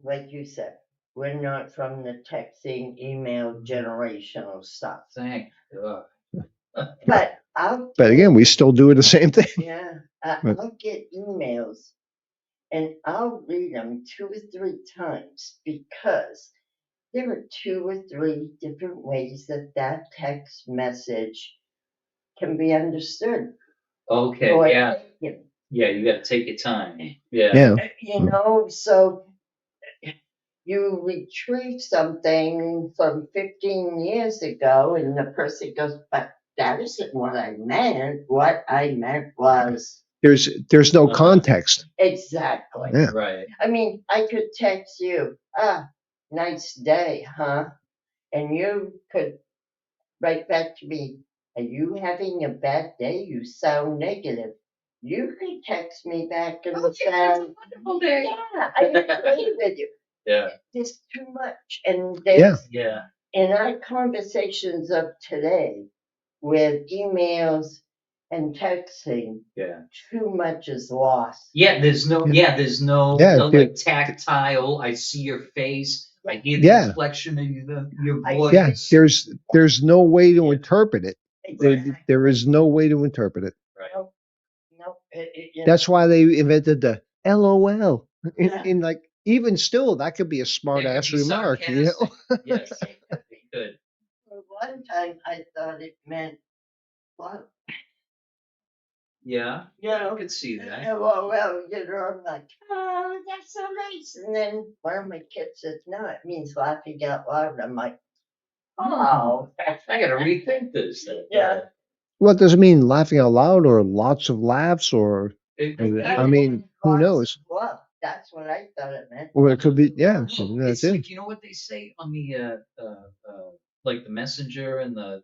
like you said, we're not from the texting, email generational stuff. Thank God. But I'll But again, we still do the same thing. yeah, But- I'll get emails and I'll read them 2 or 3 times because there are 2 or 3 different ways that text message can be understood. Okay. or Yeah. taken. Yeah. You got to take your time. Yeah. Yeah. You know, so you retrieve something from 15 years ago and the person goes, but that isn't what I meant. What I meant was There's no Uh-huh. context. exactly. Yeah. Right. I mean, I could text you, nice day, huh? And you could write back to me, are you having a bad day? You sound negative. You could text me back and say, Wonderful day. yeah, I agree with you. Yeah. There's too much. And Yeah. there's, Yeah. in our conversations of today with emails and texting, Yeah. too much is lost. Yeah. There's no. Yeah. There's no. Yeah, No dude. like tactile. I see your face. I hear the Yeah. inflection of your I voice. Yeah, there's no way to Yeah. interpret it. There is no way to interpret it. Right. Nope. Nope. That's why they invented the LOL. Yeah. In like even still, that could be a It smart could ass be remark. You know? sarcastic. Yes. It could. For one time, I thought it meant love. Yeah. You I know, could see that. well, you know, I'm like, oh, that's so nice. And then one of my kids says, no, it means laughing out loud. I'm like, oh, I gotta rethink this. Yeah. What does it mean? Laughing out loud or lots of laughs or It- I That mean, means who lots knows? of love. That's what I thought it meant. Or it could be yeah, No, that's it's it. like, you know what they say on the like the messenger and the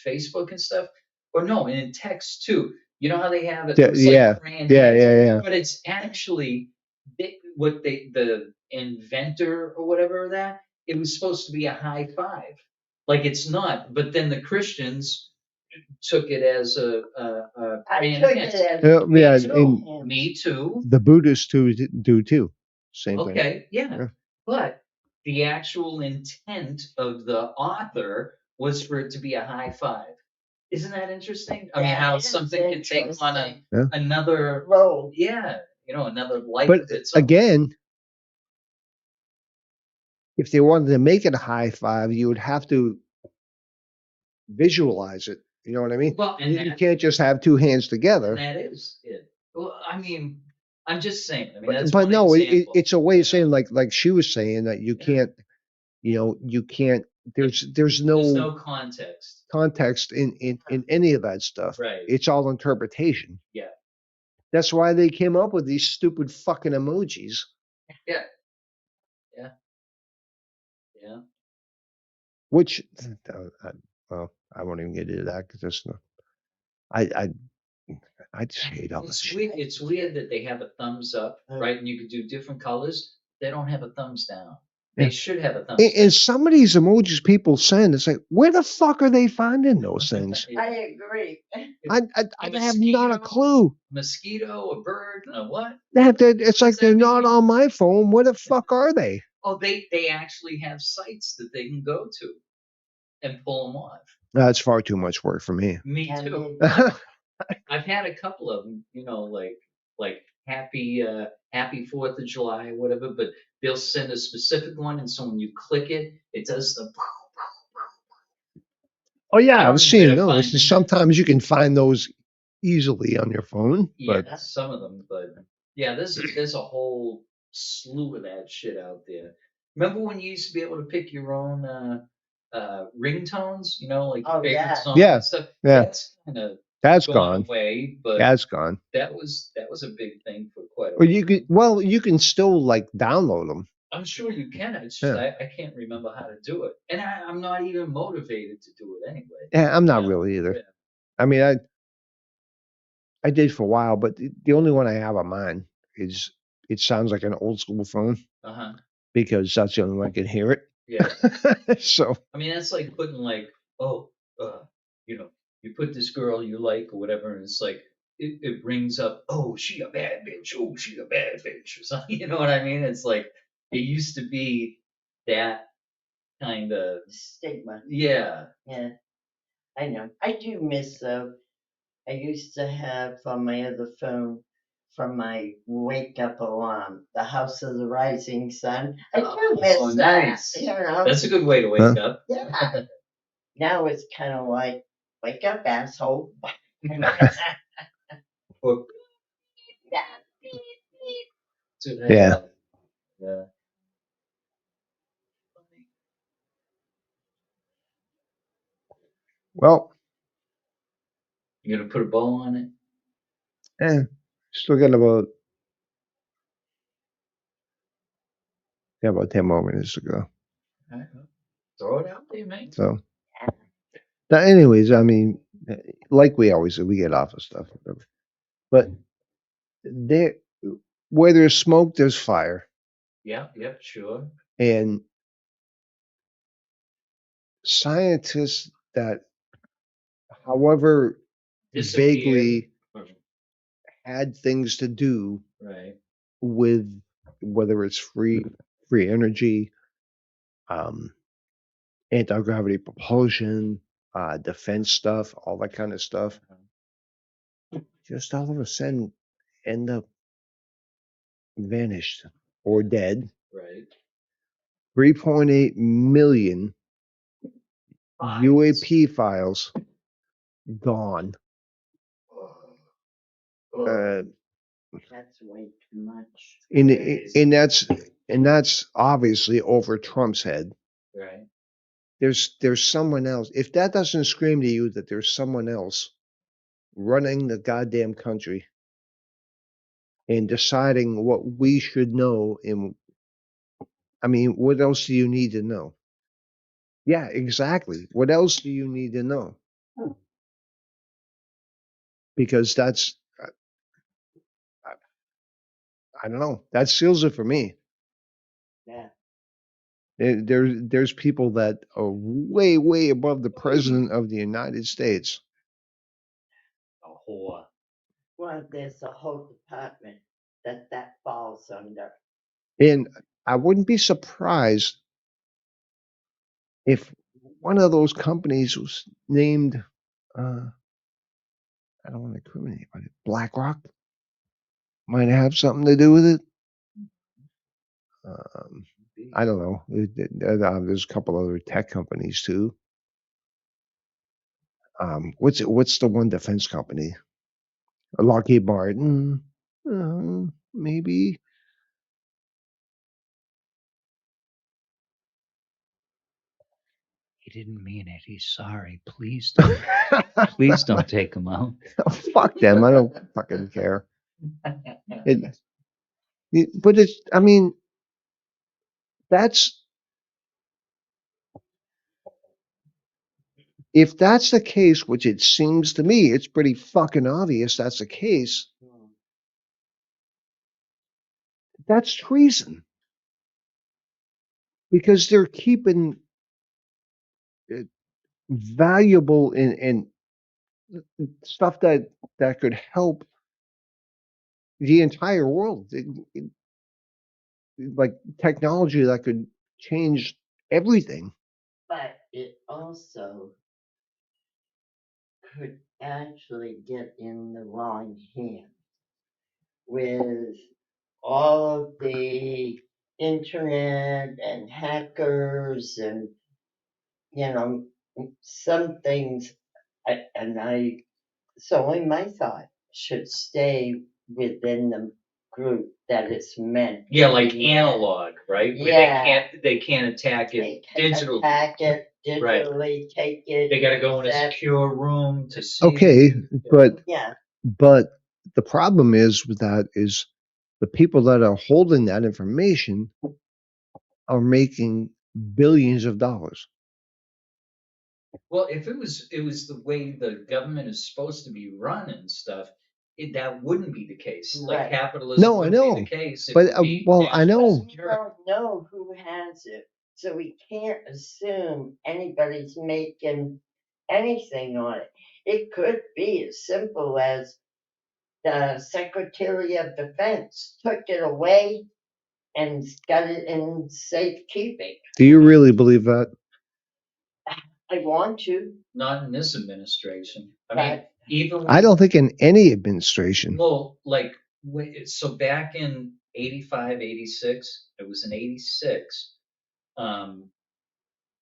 Facebook and stuff, or no, and in text too. You know how they have it Yeah, looks like yeah, crayon yeah, heads, yeah. but it's actually the inventor or whatever of that, it was supposed to be a high five. Like it's not, but then the Christians took it as a I crayon took hands. it as Yeah, yeah, too. and Me too. the Buddhists do too. Same thing. Okay, yeah. Yeah. But the actual intent of the author was for it to be a high five. Isn't that interesting? I mean, That how is something can take on interesting. Yeah. another, Roll. another life But of its own. again, if they wanted to make it a high five, you would have to visualize it. You know what I mean? Well, and You that- can't just have two hands together. And that is it. Well, I mean, I'm just saying. I mean, But, that's but one no, example. it's a way you of saying know? like she was saying that you Yeah. can't, you can't. There's There's no no context. context in any of that stuff. Right. It's all interpretation. Yeah. That's why they came up with these stupid fucking emojis. Yeah. Yeah. Yeah. Which, well, I won't even get into that because that's not. I just hate all this It's shit. weird. It's weird that they have a thumbs up, Mm. right? And you could do different colors. They don't have a thumbs down. Yeah. They should have a thumbs And some of these emojis people send, it's like, where the fuck are they finding those down. things? I agree. I have not a clue. Mosquito, a bird, a what? It's like they're not on my phone. Where the fuck are they? Oh, they actually have sites that they can go to and pull them off. That's far too much work for me. Me And too. it- I've had a couple of them, like happy 4th of July or whatever, but they'll send a specific one, and so when you click it, it does the. Oh yeah, I I've don't seen know where to those. find them. Sometimes you can find those easily on your phone, Yeah, but some of them, but yeah, there's a whole slew of that shit out there. Remember when you used to be able to pick your own ringtones, like your Oh, favorite yeah. song Yeah, and stuff? yeah. That's kind of that's gone gone. away, but That's gone. that was a big thing for quite a Or while. you can still like download them. I'm sure you can. It's just Yeah. I can't remember how to do it, and I'm not even motivated to do it anyway. Yeah, I'm not Yeah, really either. yeah. I mean, I did for a while, but the only one I have on mine is it sounds like an old school phone. Uh huh. because that's the only way I can hear it. Yeah. So I mean, that's like putting like, oh, you know, you put this girl you like or whatever, and it's like it brings up, oh, she a bad bitch, oh, she a bad bitch, or something. You know what I mean? It's like it used to be that kind of, Stigma. yeah, Yeah, I know. I do miss though. I used to have on my other phone from my wake up alarm, the House of the Rising Sun. I do miss Oh, that. nice. You know? That's a good way to wake Huh? up. Yeah. Now it's kind of like, wake up, asshole. Or- to that, Yeah. yeah. Well, You gonna put a bow on it? still got about 10 more minutes to go. All right. Throw it out there, man. So, anyways, I mean, like we always do, we get off of stuff, whatever. But there, where there's smoke, there's fire, Yeah, yep, sure. and scientists that, however Disappear. vaguely had things to do Right. with whether it's free energy, um, anti-gravity propulsion, defense stuff, all that kind of stuff, just all of a sudden end up vanished or dead. Right. 3.8 million Files. UAP files gone. Uh, That's way too much. and that's obviously over Trump's head. Right. There's someone else. If that doesn't scream to you that there's someone else running the goddamn country and deciding what we should know, and I mean, what else do you need to know? Yeah, exactly. What else do you need to know? Because that's I don't know. That seals it for me. Yeah. There's people that are way above the president of the United States. A whore. Well, there's a whole department that falls under. And I wouldn't be surprised if one of those companies was named, I don't want to incriminate, but BlackRock might have something to do with it. I don't know. There's a couple other tech companies too. What's the one defense company? Lockheed Martin, maybe. He didn't mean it. He's sorry. Please don't. Please don't take him out. Fuck them. I don't fucking care. But it's, I mean, that's, if that's the case, which it seems to me, it's pretty fucking obvious that's the case, that's treason. Because they're keeping it valuable and stuff that could help the entire world. Like technology that could change everything. But it also could actually get in the wrong hands with all of the internet and hackers and, you know, some things, so only my thought should stay within the group that it's meant. Yeah, to like be in. analog, right? Where Yeah. they can't attack They it can digitally. attack it Right. digitally, take it. They gotta go in a set- secure room to see. Okay, but Yeah, the problem is with that is the people that are holding that information are making billions of dollars. Well, if it was the way the government is supposed to be run and stuff, that wouldn't be the case. Like Right. capitalism No, I wouldn't know. be the case. It But, would be well, I know. nationalist But we Europe. don't know who has it, so we can't assume anybody's making anything on it. It could be as simple as the Secretary of Defense took it away and got it in safekeeping. Do you really believe that? I want to, Not in this administration. I mean, but even I don't think in any administration. well, like so back in 85, 86, it was in 86.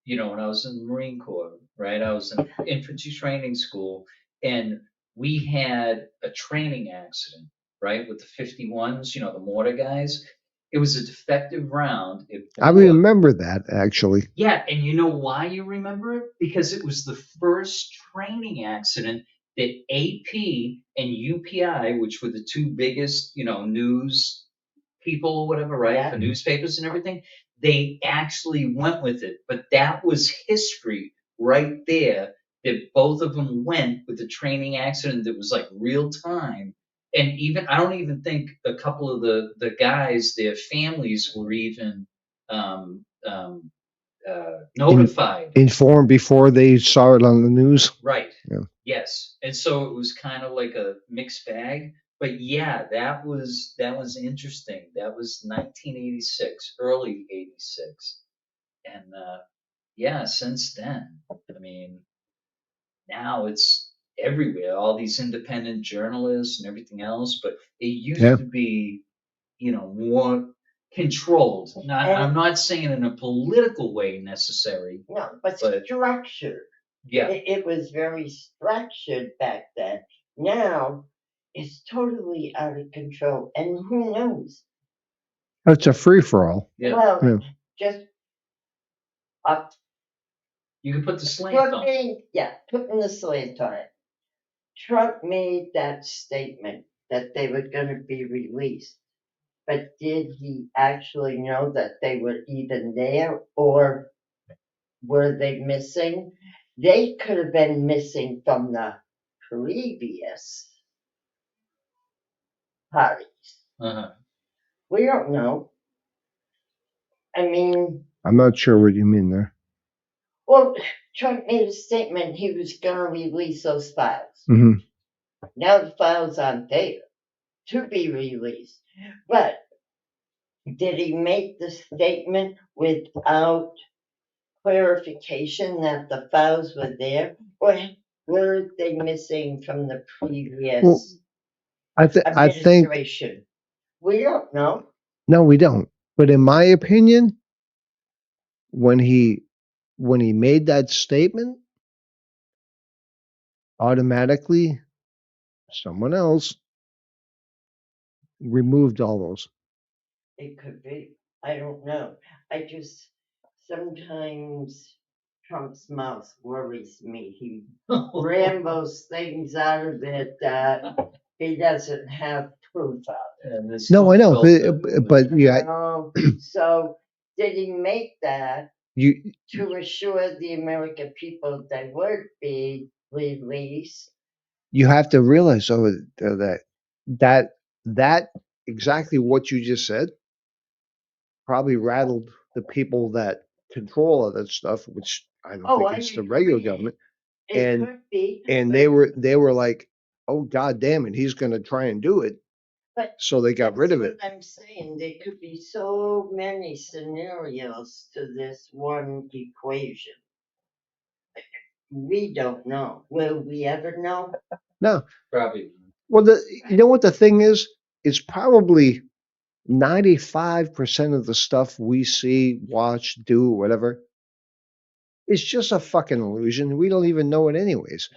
You know, when I was in the Marine Corps, right? I was in infantry training school, and we had a training accident, right, with the 51s, you know, the mortar guys. It was a defective round. It I blew up. remember that, actually. Yeah, and you know why you remember it? Because it was the first training accident that AP and UPI, which were the two biggest, you know, news people, whatever, right, Yeah. for newspapers and everything, they actually went with it. But that was history right there that both of them went with the training accident that was like real time. And even, I don't even think a couple of the guys, their families were even um, um, notified. Informed before they saw it on the news. Right. Yeah. Yes. And so it was kind of like a mixed bag. But yeah, that was interesting. That was 1986, early 86. And yeah, since then, I mean, now it's everywhere, all these independent journalists and everything else, but it used Yeah. to be, you know, more controlled. Not, I'm not saying in a political way necessary. no, but But- structured. Yeah. It was very structured back then. Now it's totally out of control, and who knows? It's a free for all. Yeah. Well, Yeah. just up You can put the slant on. putting the slant on it. Trump made that statement that they were going to be released, but did he actually know that they were even there, or were they missing? They could have been missing from the previous parties. Uh-huh. We don't know. I mean, I'm not sure what you mean there. well, Trump made a statement he was going to release those files. Hmm. Now the files aren't there to be released. But did he make the statement without clarification that the files were there? Or were they missing from the previous Well, I think administration? We don't know. no, we don't. But in my opinion, when he made that statement, automatically someone else removed all those. It could be. I don't know. I just sometimes Trump's mouth worries me. He rambles things out of it that he doesn't have proof of. And there's No, I know, filter. but yeah, So did he make that you to assure the American people they would be released? you have to realize though that exactly what you just said probably rattled the people that control all that stuff, which I don't Oh, think I it's the regular agree. government. It And- could be. And but they were like, oh god damn it, he's gonna try and do it. But So they got rid of that's it. what I'm saying. There could be so many scenarios to this one equation. We don't know. Will we ever know? No. Probably. Well, you know what the thing is? It's probably 95% of the stuff we see, watch, do, whatever. It's just a fucking illusion. We don't even know it anyways.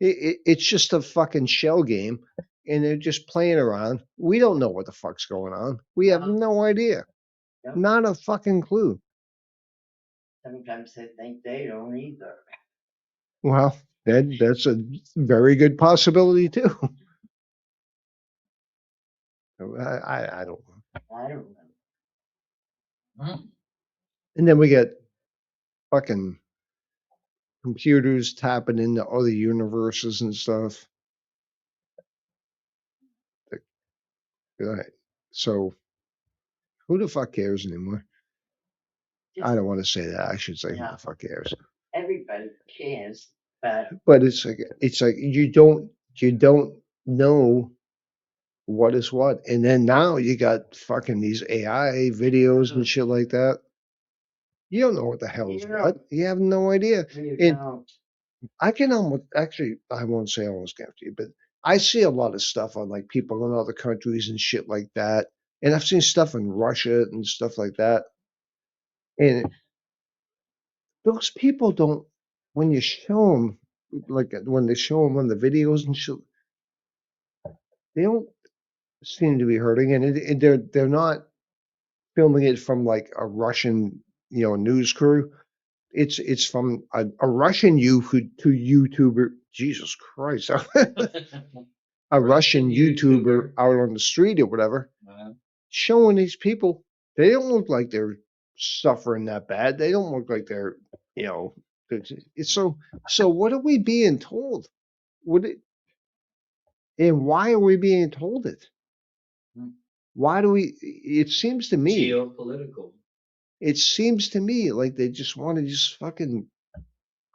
It's just a fucking shell game, and they're just playing around. We don't know what the fuck's going on. We have no idea. No. Not a fucking clue. Sometimes I think they don't either. Well, that's a very good possibility too. I don't know. I don't know. Hmm. And then we get fucking computers tapping into other universes and stuff. Right. So who the fuck cares anymore? I don't want to say that. I should say who No. the fuck cares. Everybody cares, but But it's like you don't know what is what. And then now you got fucking these AI videos and shit like that. You don't know what the hell is You what. don't. You have no idea. you And don't. I can almost actually I won't say almost guarantee, but I see a lot of stuff on like people in other countries and shit like that. And I've seen stuff in Russia and stuff like that. And those people don't when you show them like when they show them on the videos and shit, they don't seem to be hurting, and they're not filming it from like a Russian news crew. It's from a Russian YouTuber. Jesus Christ, a Russian YouTuber out on the street or whatever, showing these people. They don't look like they're suffering that bad. They don't look like they're you know. It's so. What are we being told? What it, and why are we being told it? Hmm. Why do we? It seems to me. Geopolitical. It seems to me like they just want to just fucking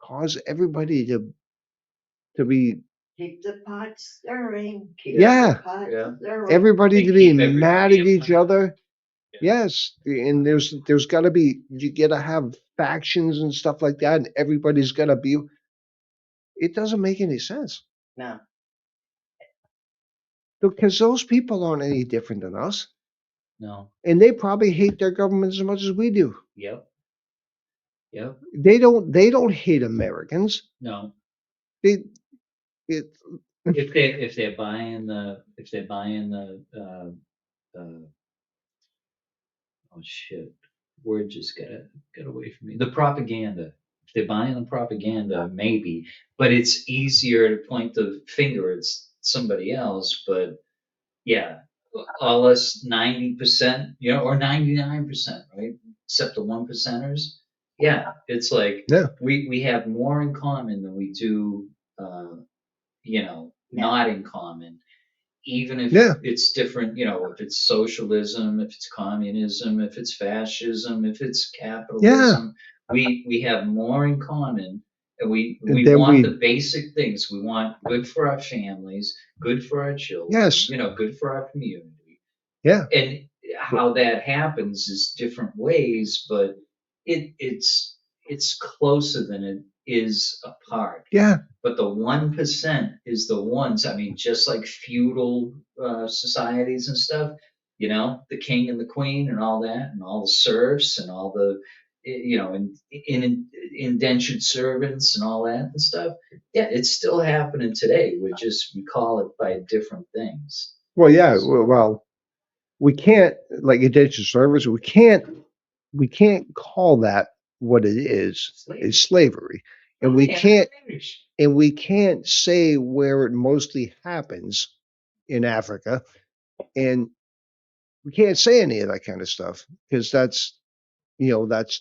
cause everybody to be Keep the pot stirring. Keep Yeah. the pot Yeah. stirring. everybody They to be keep everybody mad at each upset. other. Yeah. Yes, and there's got to be you got to have factions and stuff like that, and everybody's got to be. It doesn't make any sense No. because those people aren't any different than us, No. and they probably hate their government as much as we do. Yep. Yep. They don't hate Americans. No. They it If they're buying the oh shit, word just got away from me. The propaganda. If they're buying the propaganda, maybe, but it's easier to point the finger at somebody else. But yeah, all us 90%, or 99%, right? Except the 1%ers. Yeah, it's like Yeah. we have more in common than we do, not in common. Even if Yeah. it's different, if it's socialism, if it's communism, if it's fascism, if it's capitalism, we have more in common. And we Then want we the basic things. We want good for our families, good for our children, Yes. good for our community. Yeah. And how that happens is different ways, but it's closer than it is apart. Yeah. But the 1% is the ones. I mean, just like feudal societies and stuff, the king and the queen and all that, and all the serfs and all the, indentured servants and all that and stuff. Yeah, it's still happening today. We call it by different things. Well, yeah. Well, we can't like indentured service. We can't call that what it is. It's slavery, and we can't say where it mostly happens in Africa, and we can't say any of that kind of stuff because that's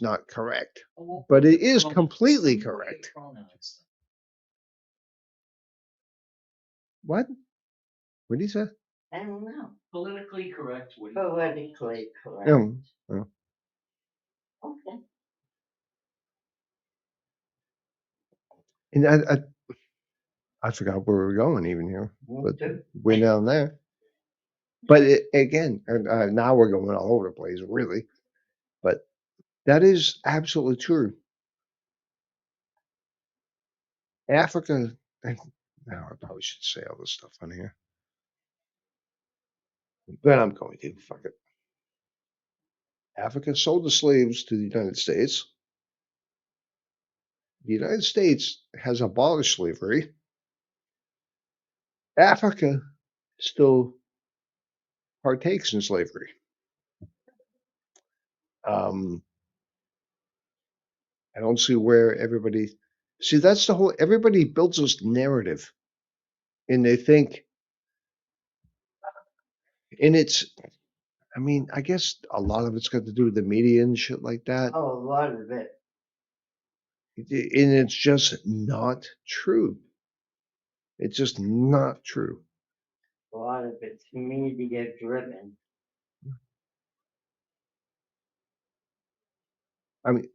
not correct. But it is completely correct. What? What did he say? I don't know. Politically correct. What Politically correct. Yeah. Okay. And I forgot where we were going even here, but Okay. we're down there. But again, now we're going all over the place, really. But that is absolutely true. Africa, now I probably should say all this stuff on here, but I'm going to. Fuck it. Africa sold the slaves to the United States. The United States has abolished slavery. Africa still partakes in slavery. I don't see where everybody. See, that's the whole. Everybody builds this narrative, and they think, and it's. I mean, I guess a lot of it's got to do with the media and shit like that, Oh, a lot of it. and it's just not true. It's just not true. A lot of it's media driven. I mean,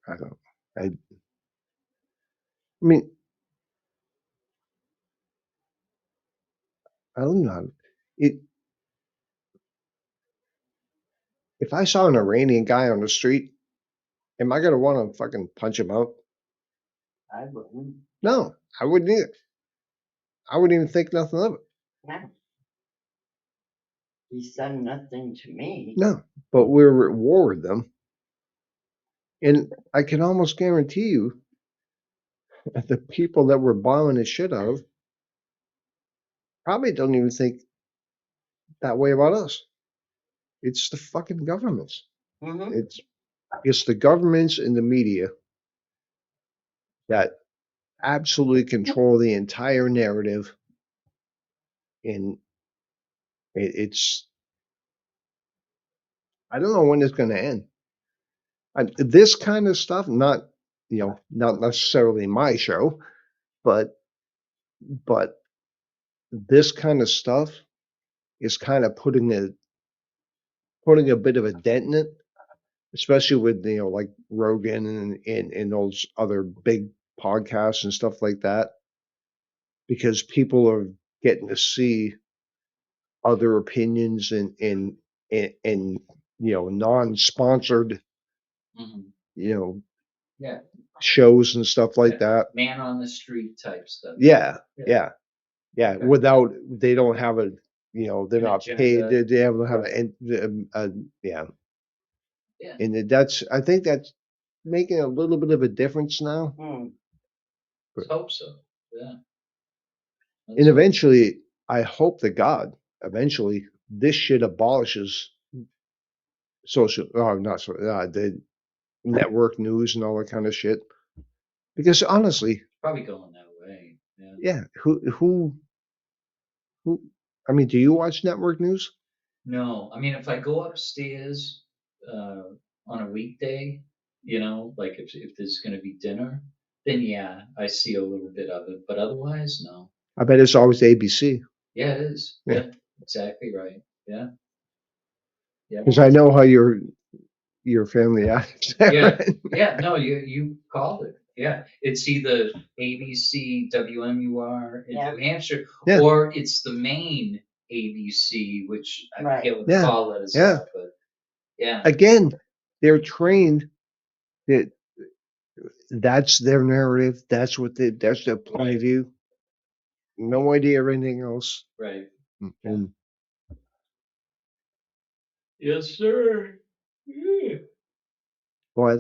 I don't. I mean, I don't know. It. If I saw an Iranian guy on the street, am I gonna want to fucking punch him out? I wouldn't. No, I wouldn't either. I wouldn't even think nothing of it. No. He's done nothing to me. No, but we're at war with them, and I can almost guarantee you that the people that we're bombing the shit out of probably don't even think that way about us. It's the fucking governments. Mm-hmm. It's the governments and the media that absolutely control the entire narrative, and it's. I don't know when it's going to end. This kind of stuff, not not necessarily my show, but this kind of stuff is kind of putting a bit of a dent in it, especially with like Rogan and those other big podcasts and stuff like that, because people are getting to see other opinions and non-sponsored Mhm. know shows and stuff like Yeah. that. Man on the street type stuff. Yeah, Yeah. yeah. Okay. Without they don't have a they're An not paid. agenda. They don't have Right. yeah. Yeah. And I think that's making a little bit of a difference now. Let's hope so. Yeah. And eventually, I hope to God, eventually this shit abolishes the network news and all that kind of shit. Because honestly, Probably going that way. Yeah. yeah, who I mean, do you watch network news? No, I mean, if I go upstairs on a weekday, like if there's going to be dinner, then yeah, I see a little bit of it. But otherwise, no. I bet it's always ABC. Yeah, it is. Yeah. Yeah, exactly right. Yeah. Yeah. Because I know how your family acts. Yeah. Yeah. No, you called it. Yeah. It's either ABC, WMUR in Yeah. New Hampshire, Yeah. or it's the main ABC, which I Right. forget what the Yeah. call letters Yeah. are, but yeah. Again, they're trained that that's their narrative. That's their point of view. No idea of anything else. Right. And Yes, sir. Yeah. boy,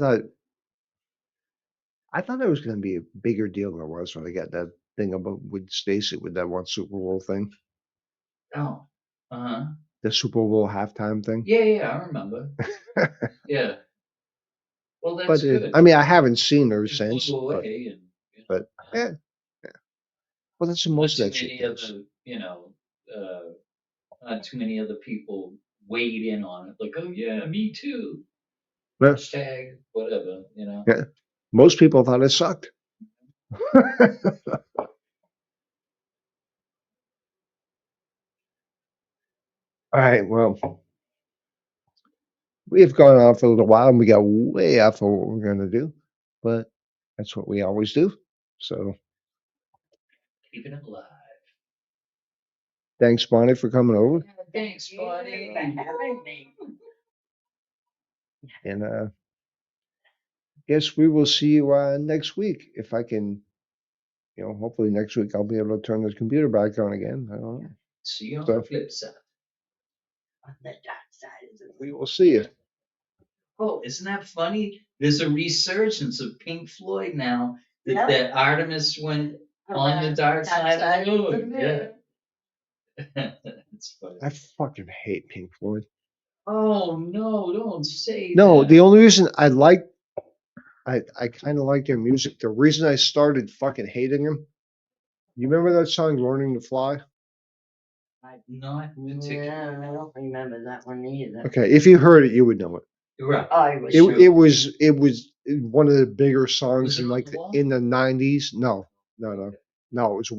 I thought it was going to be a bigger deal than it was when I got that thing about with Stacey with that one Super Bowl thing, Oh. Uh-huh. the Super Bowl halftime thing. Yeah, I remember. Yeah. Well, that's But good. I mean, I haven't seen her It since. blew away and But yeah. Well, that's what most not of too that shit many does. other, not too many other people weighed in on it. Like, oh yeah, me too. Yeah. Hashtag whatever, Yeah. Most people thought it sucked. All right. Well, we have gone on for a little while and we got way off of what we're going to do, but that's what we always do. So Keeping it alive. thanks, Bonnie, for coming over. Thanks, buddy. For having me. And guess we will see you next week. If I can, hopefully next week I'll be able to turn this computer back on again. I don't know. See you on So- the flip side. On the dark side of the We will see you. Oh, isn't that funny? There's a resurgence of Pink Floyd now that, Yeah. that Artemis went on the dark side of the moon. Yeah. It's funny. I fucking hate Pink Floyd. Oh no, don't say No, that. the only reason I kind of like their music. The reason I started fucking hating them. You remember that song "Learning to Fly"? Not particularly. Yeah, I don't remember that one either. Okay, if you heard it, you would know it. Right. I was It, sure. it was one of the bigger songs Was it in on like the wall? in the 90s. No, it was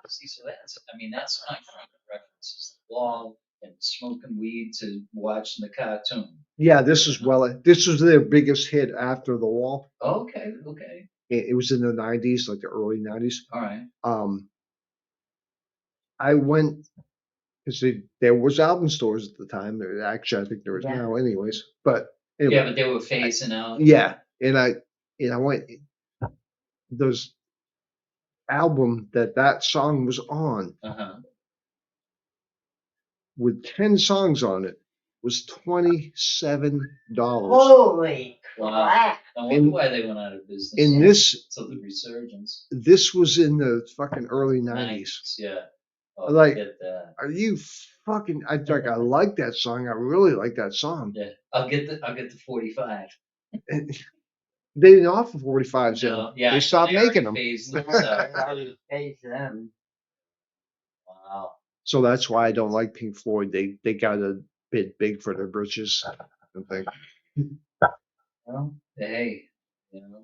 See, so that's my frame of reference is the wall and smoking weed to watching the cartoon. Yeah, this was their biggest hit after The Wall. Okay, okay, It was in the 90s, like the early 90s. all right. I went because there was album stores at the time. Actually, I think there is Yeah. now, anyways. But Yeah, anyway, but they were phasing out. yeah, and I went. Those album that song was on Uh-huh. with 10 songs on it was $27. Holy Wow. crap. I wonder why they went out of business. In this So the resurgence. this was in the fucking early 90s. Yeah. Oh, Like, get that. are you fucking? I like that song. I really like that song. Yeah. I'll get the 45. And they didn't offer 45s No, then. yeah, They stopped they already making them. phased those I out. already paid them. Wow. So that's why I don't like Pink Floyd. They got a bit big for their britches. I think. Well, hey, you know.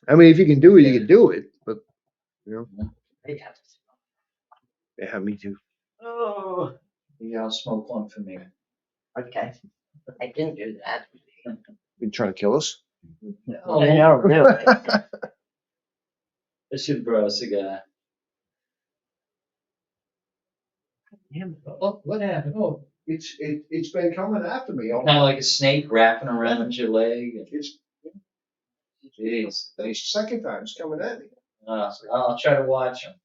I mean, if you can do it, you can do it. But you know, Yeah. yeah, me too. Oh, You gotta smoke one for me. okay. I can do that. You trying to kill us? Oh, I know, really. I should borrow a cigar. Oh, what happened? Oh, It's been coming after me. kind of like a snake wrapping around your leg. It's Jeez. the second time it's coming at me. I'll try to watch them.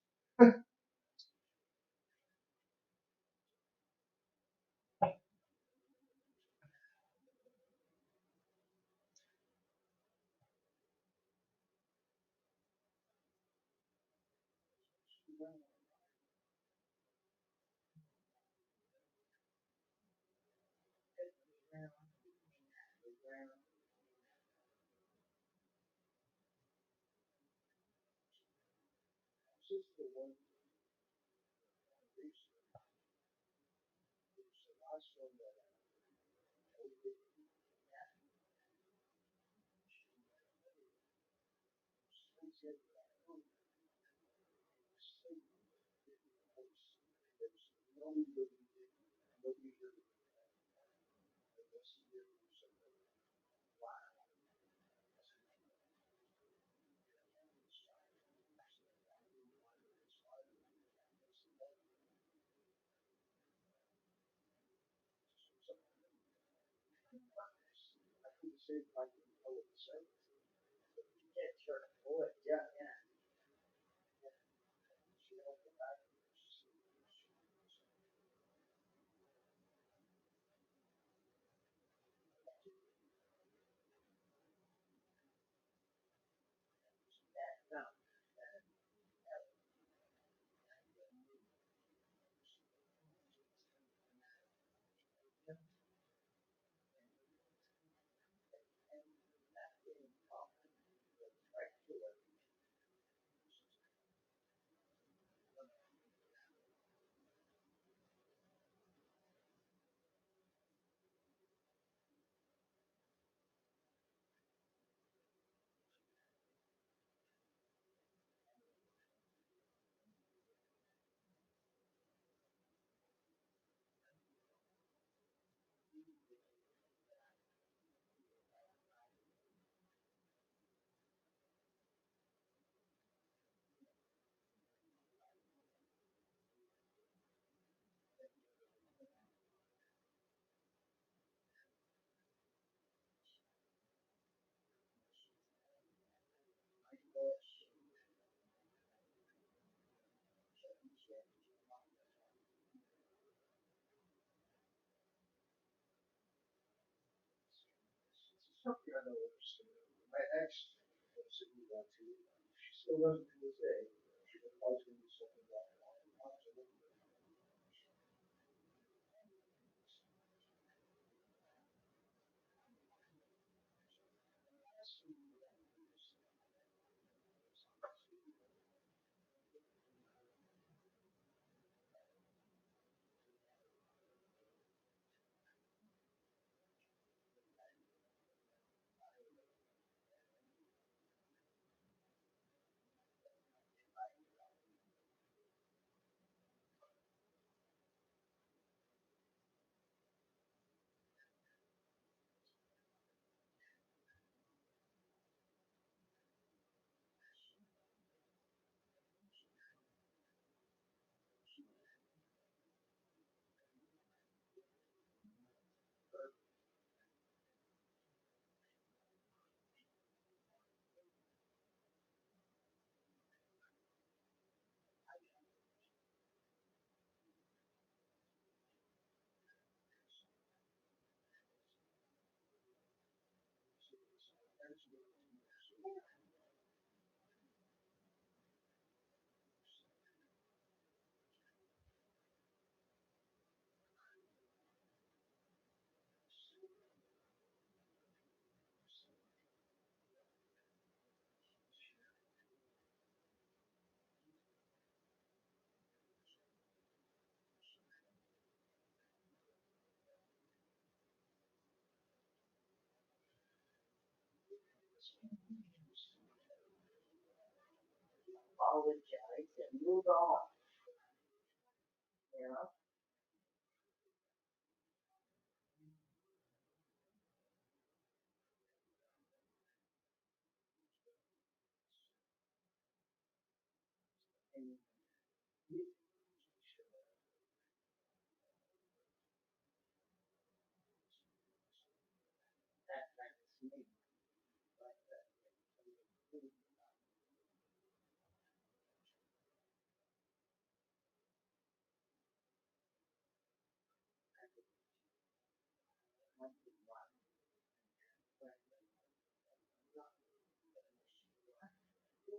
apologize and move on. You know?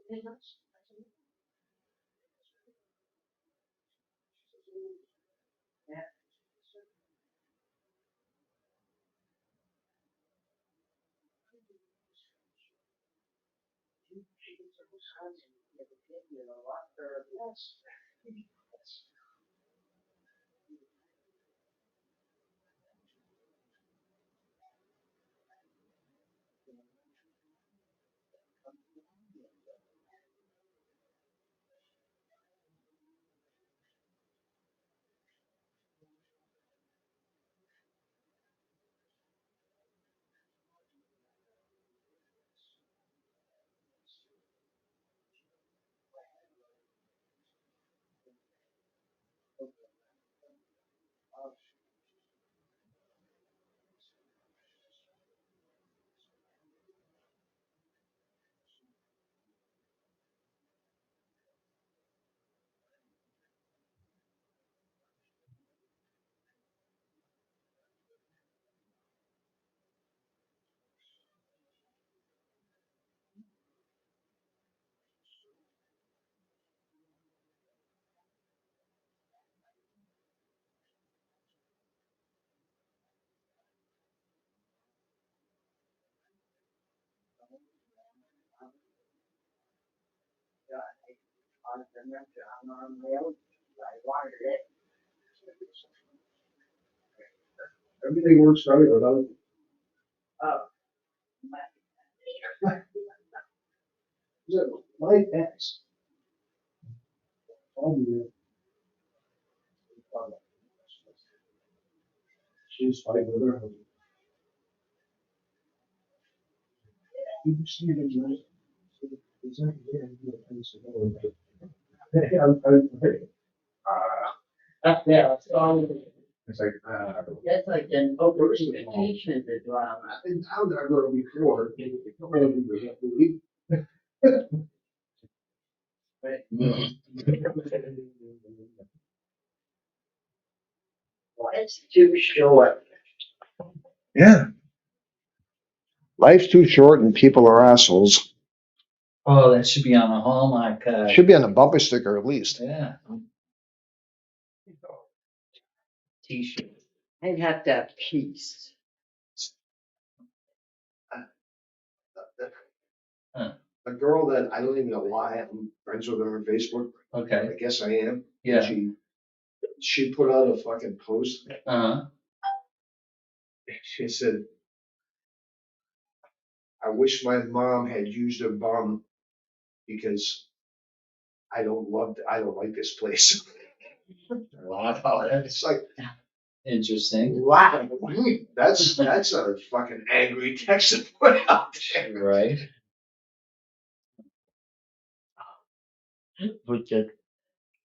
And that's me. Yeah. Everything works out without. My ex. She's fighting with her husband. You can see it in your- it's not there, you know, and so on. Yeah, it's like, That's like an oversimplification of drama. I've been down there before. Come on, we have to leave. Life's too short. Yeah. Life's too short and people are assholes. Oh, that should be on a Hallmark card. Should be on a bumper sticker at least. Yeah. T-shirt. I'd have to have peace. Huh. A girl that I don't even know why I'm friends with her on Facebook. Okay. I guess I am. Yeah. She put out a fucking post. Uh-huh. She said, I wish my mom had used her bum because I don't like this place. Wow. It's like, Interesting. Wow. that's a fucking angry text to put out there. Right.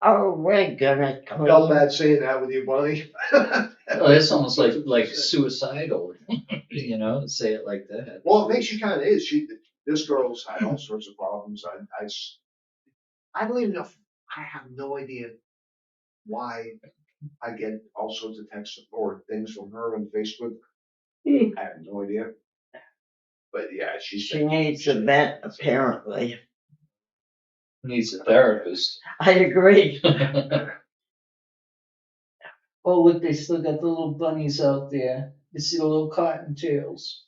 Oh, we're gonna I felt clean. bad saying that with you, buddy. Well, it's almost like suicidal, you know, say it like that. Well, it makes you kind of is. This girl's had all sorts of problems. I don't even know. I have no idea why I get all sorts of texts or things from her on Facebook. I have no idea. But yeah, She needs a vet, apparently. Needs a therapist. I agree. Oh, look, they still got the little bunnies out there. You see the little cottontails.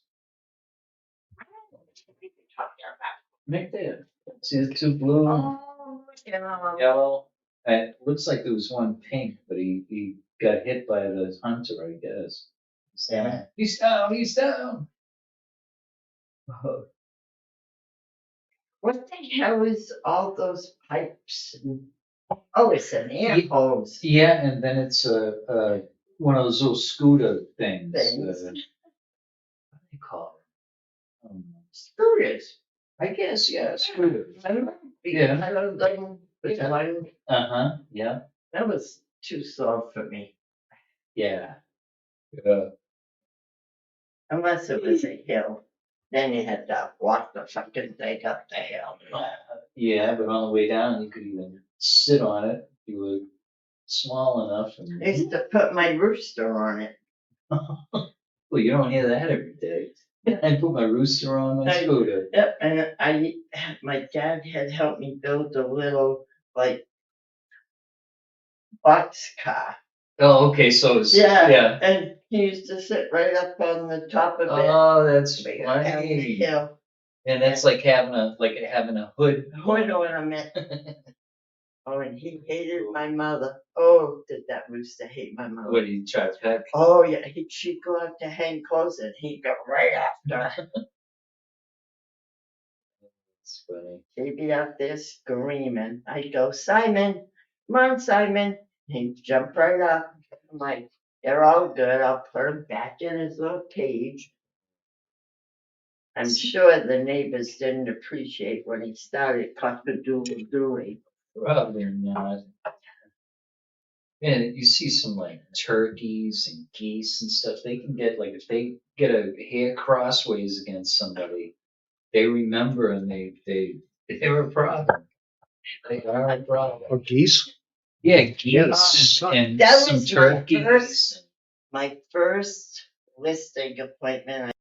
Right there. See the two blue, Oh, yeah. yellow? It looks like there was one pink, but he got hit by the hunter, I guess. Yeah. He's down, he's down. Oh. What the hell is all those pipes? Oh, it's an air hose Yeah, and then it's one of those little scooter things. Things. What do they call it? scooters. I guess, yeah, scooter. Remember? Yeah. I love them. Yeah. Uh-huh, yeah, That was too slow for me. yeah. Yeah. Unless it was a hill. Then you had to walk the fucking thing up the hill. Yeah, but on the way down, you could even sit on it. You were small enough. I used to put my rooster on it. Well, you don't hear that every day. I put my rooster on my I- scooter. Yep, and my dad had helped me build a little, like, box car. Oh, okay, so it's, Yeah. yeah. And he used to sit right up on the top of it. Oh, that's Down the funny. hill. And that's like having a hood. Hood ornament. Oh, and he hated my mother. Oh, did that rooster hate my mother? What do you try to peck? Oh, yeah, she'd go out to hang clothes and he'd go right after. It's funny. He'd be out there screaming. I'd go, Simon, come on, Simon. He'd jump right up. I'm like, they're all good. I'll put him back in his little cage. I'm sure the neighbors didn't appreciate when he started cock-a-doodle-dooing. Probably not. Yeah, you see some like turkeys and geese and stuff. They can get like if they get a hair crossways against somebody, they remember and they're a problem. They are a problem. Oh, geese? Yeah, Yeah, geese and that some was my turkeys. first- My first listing appointment,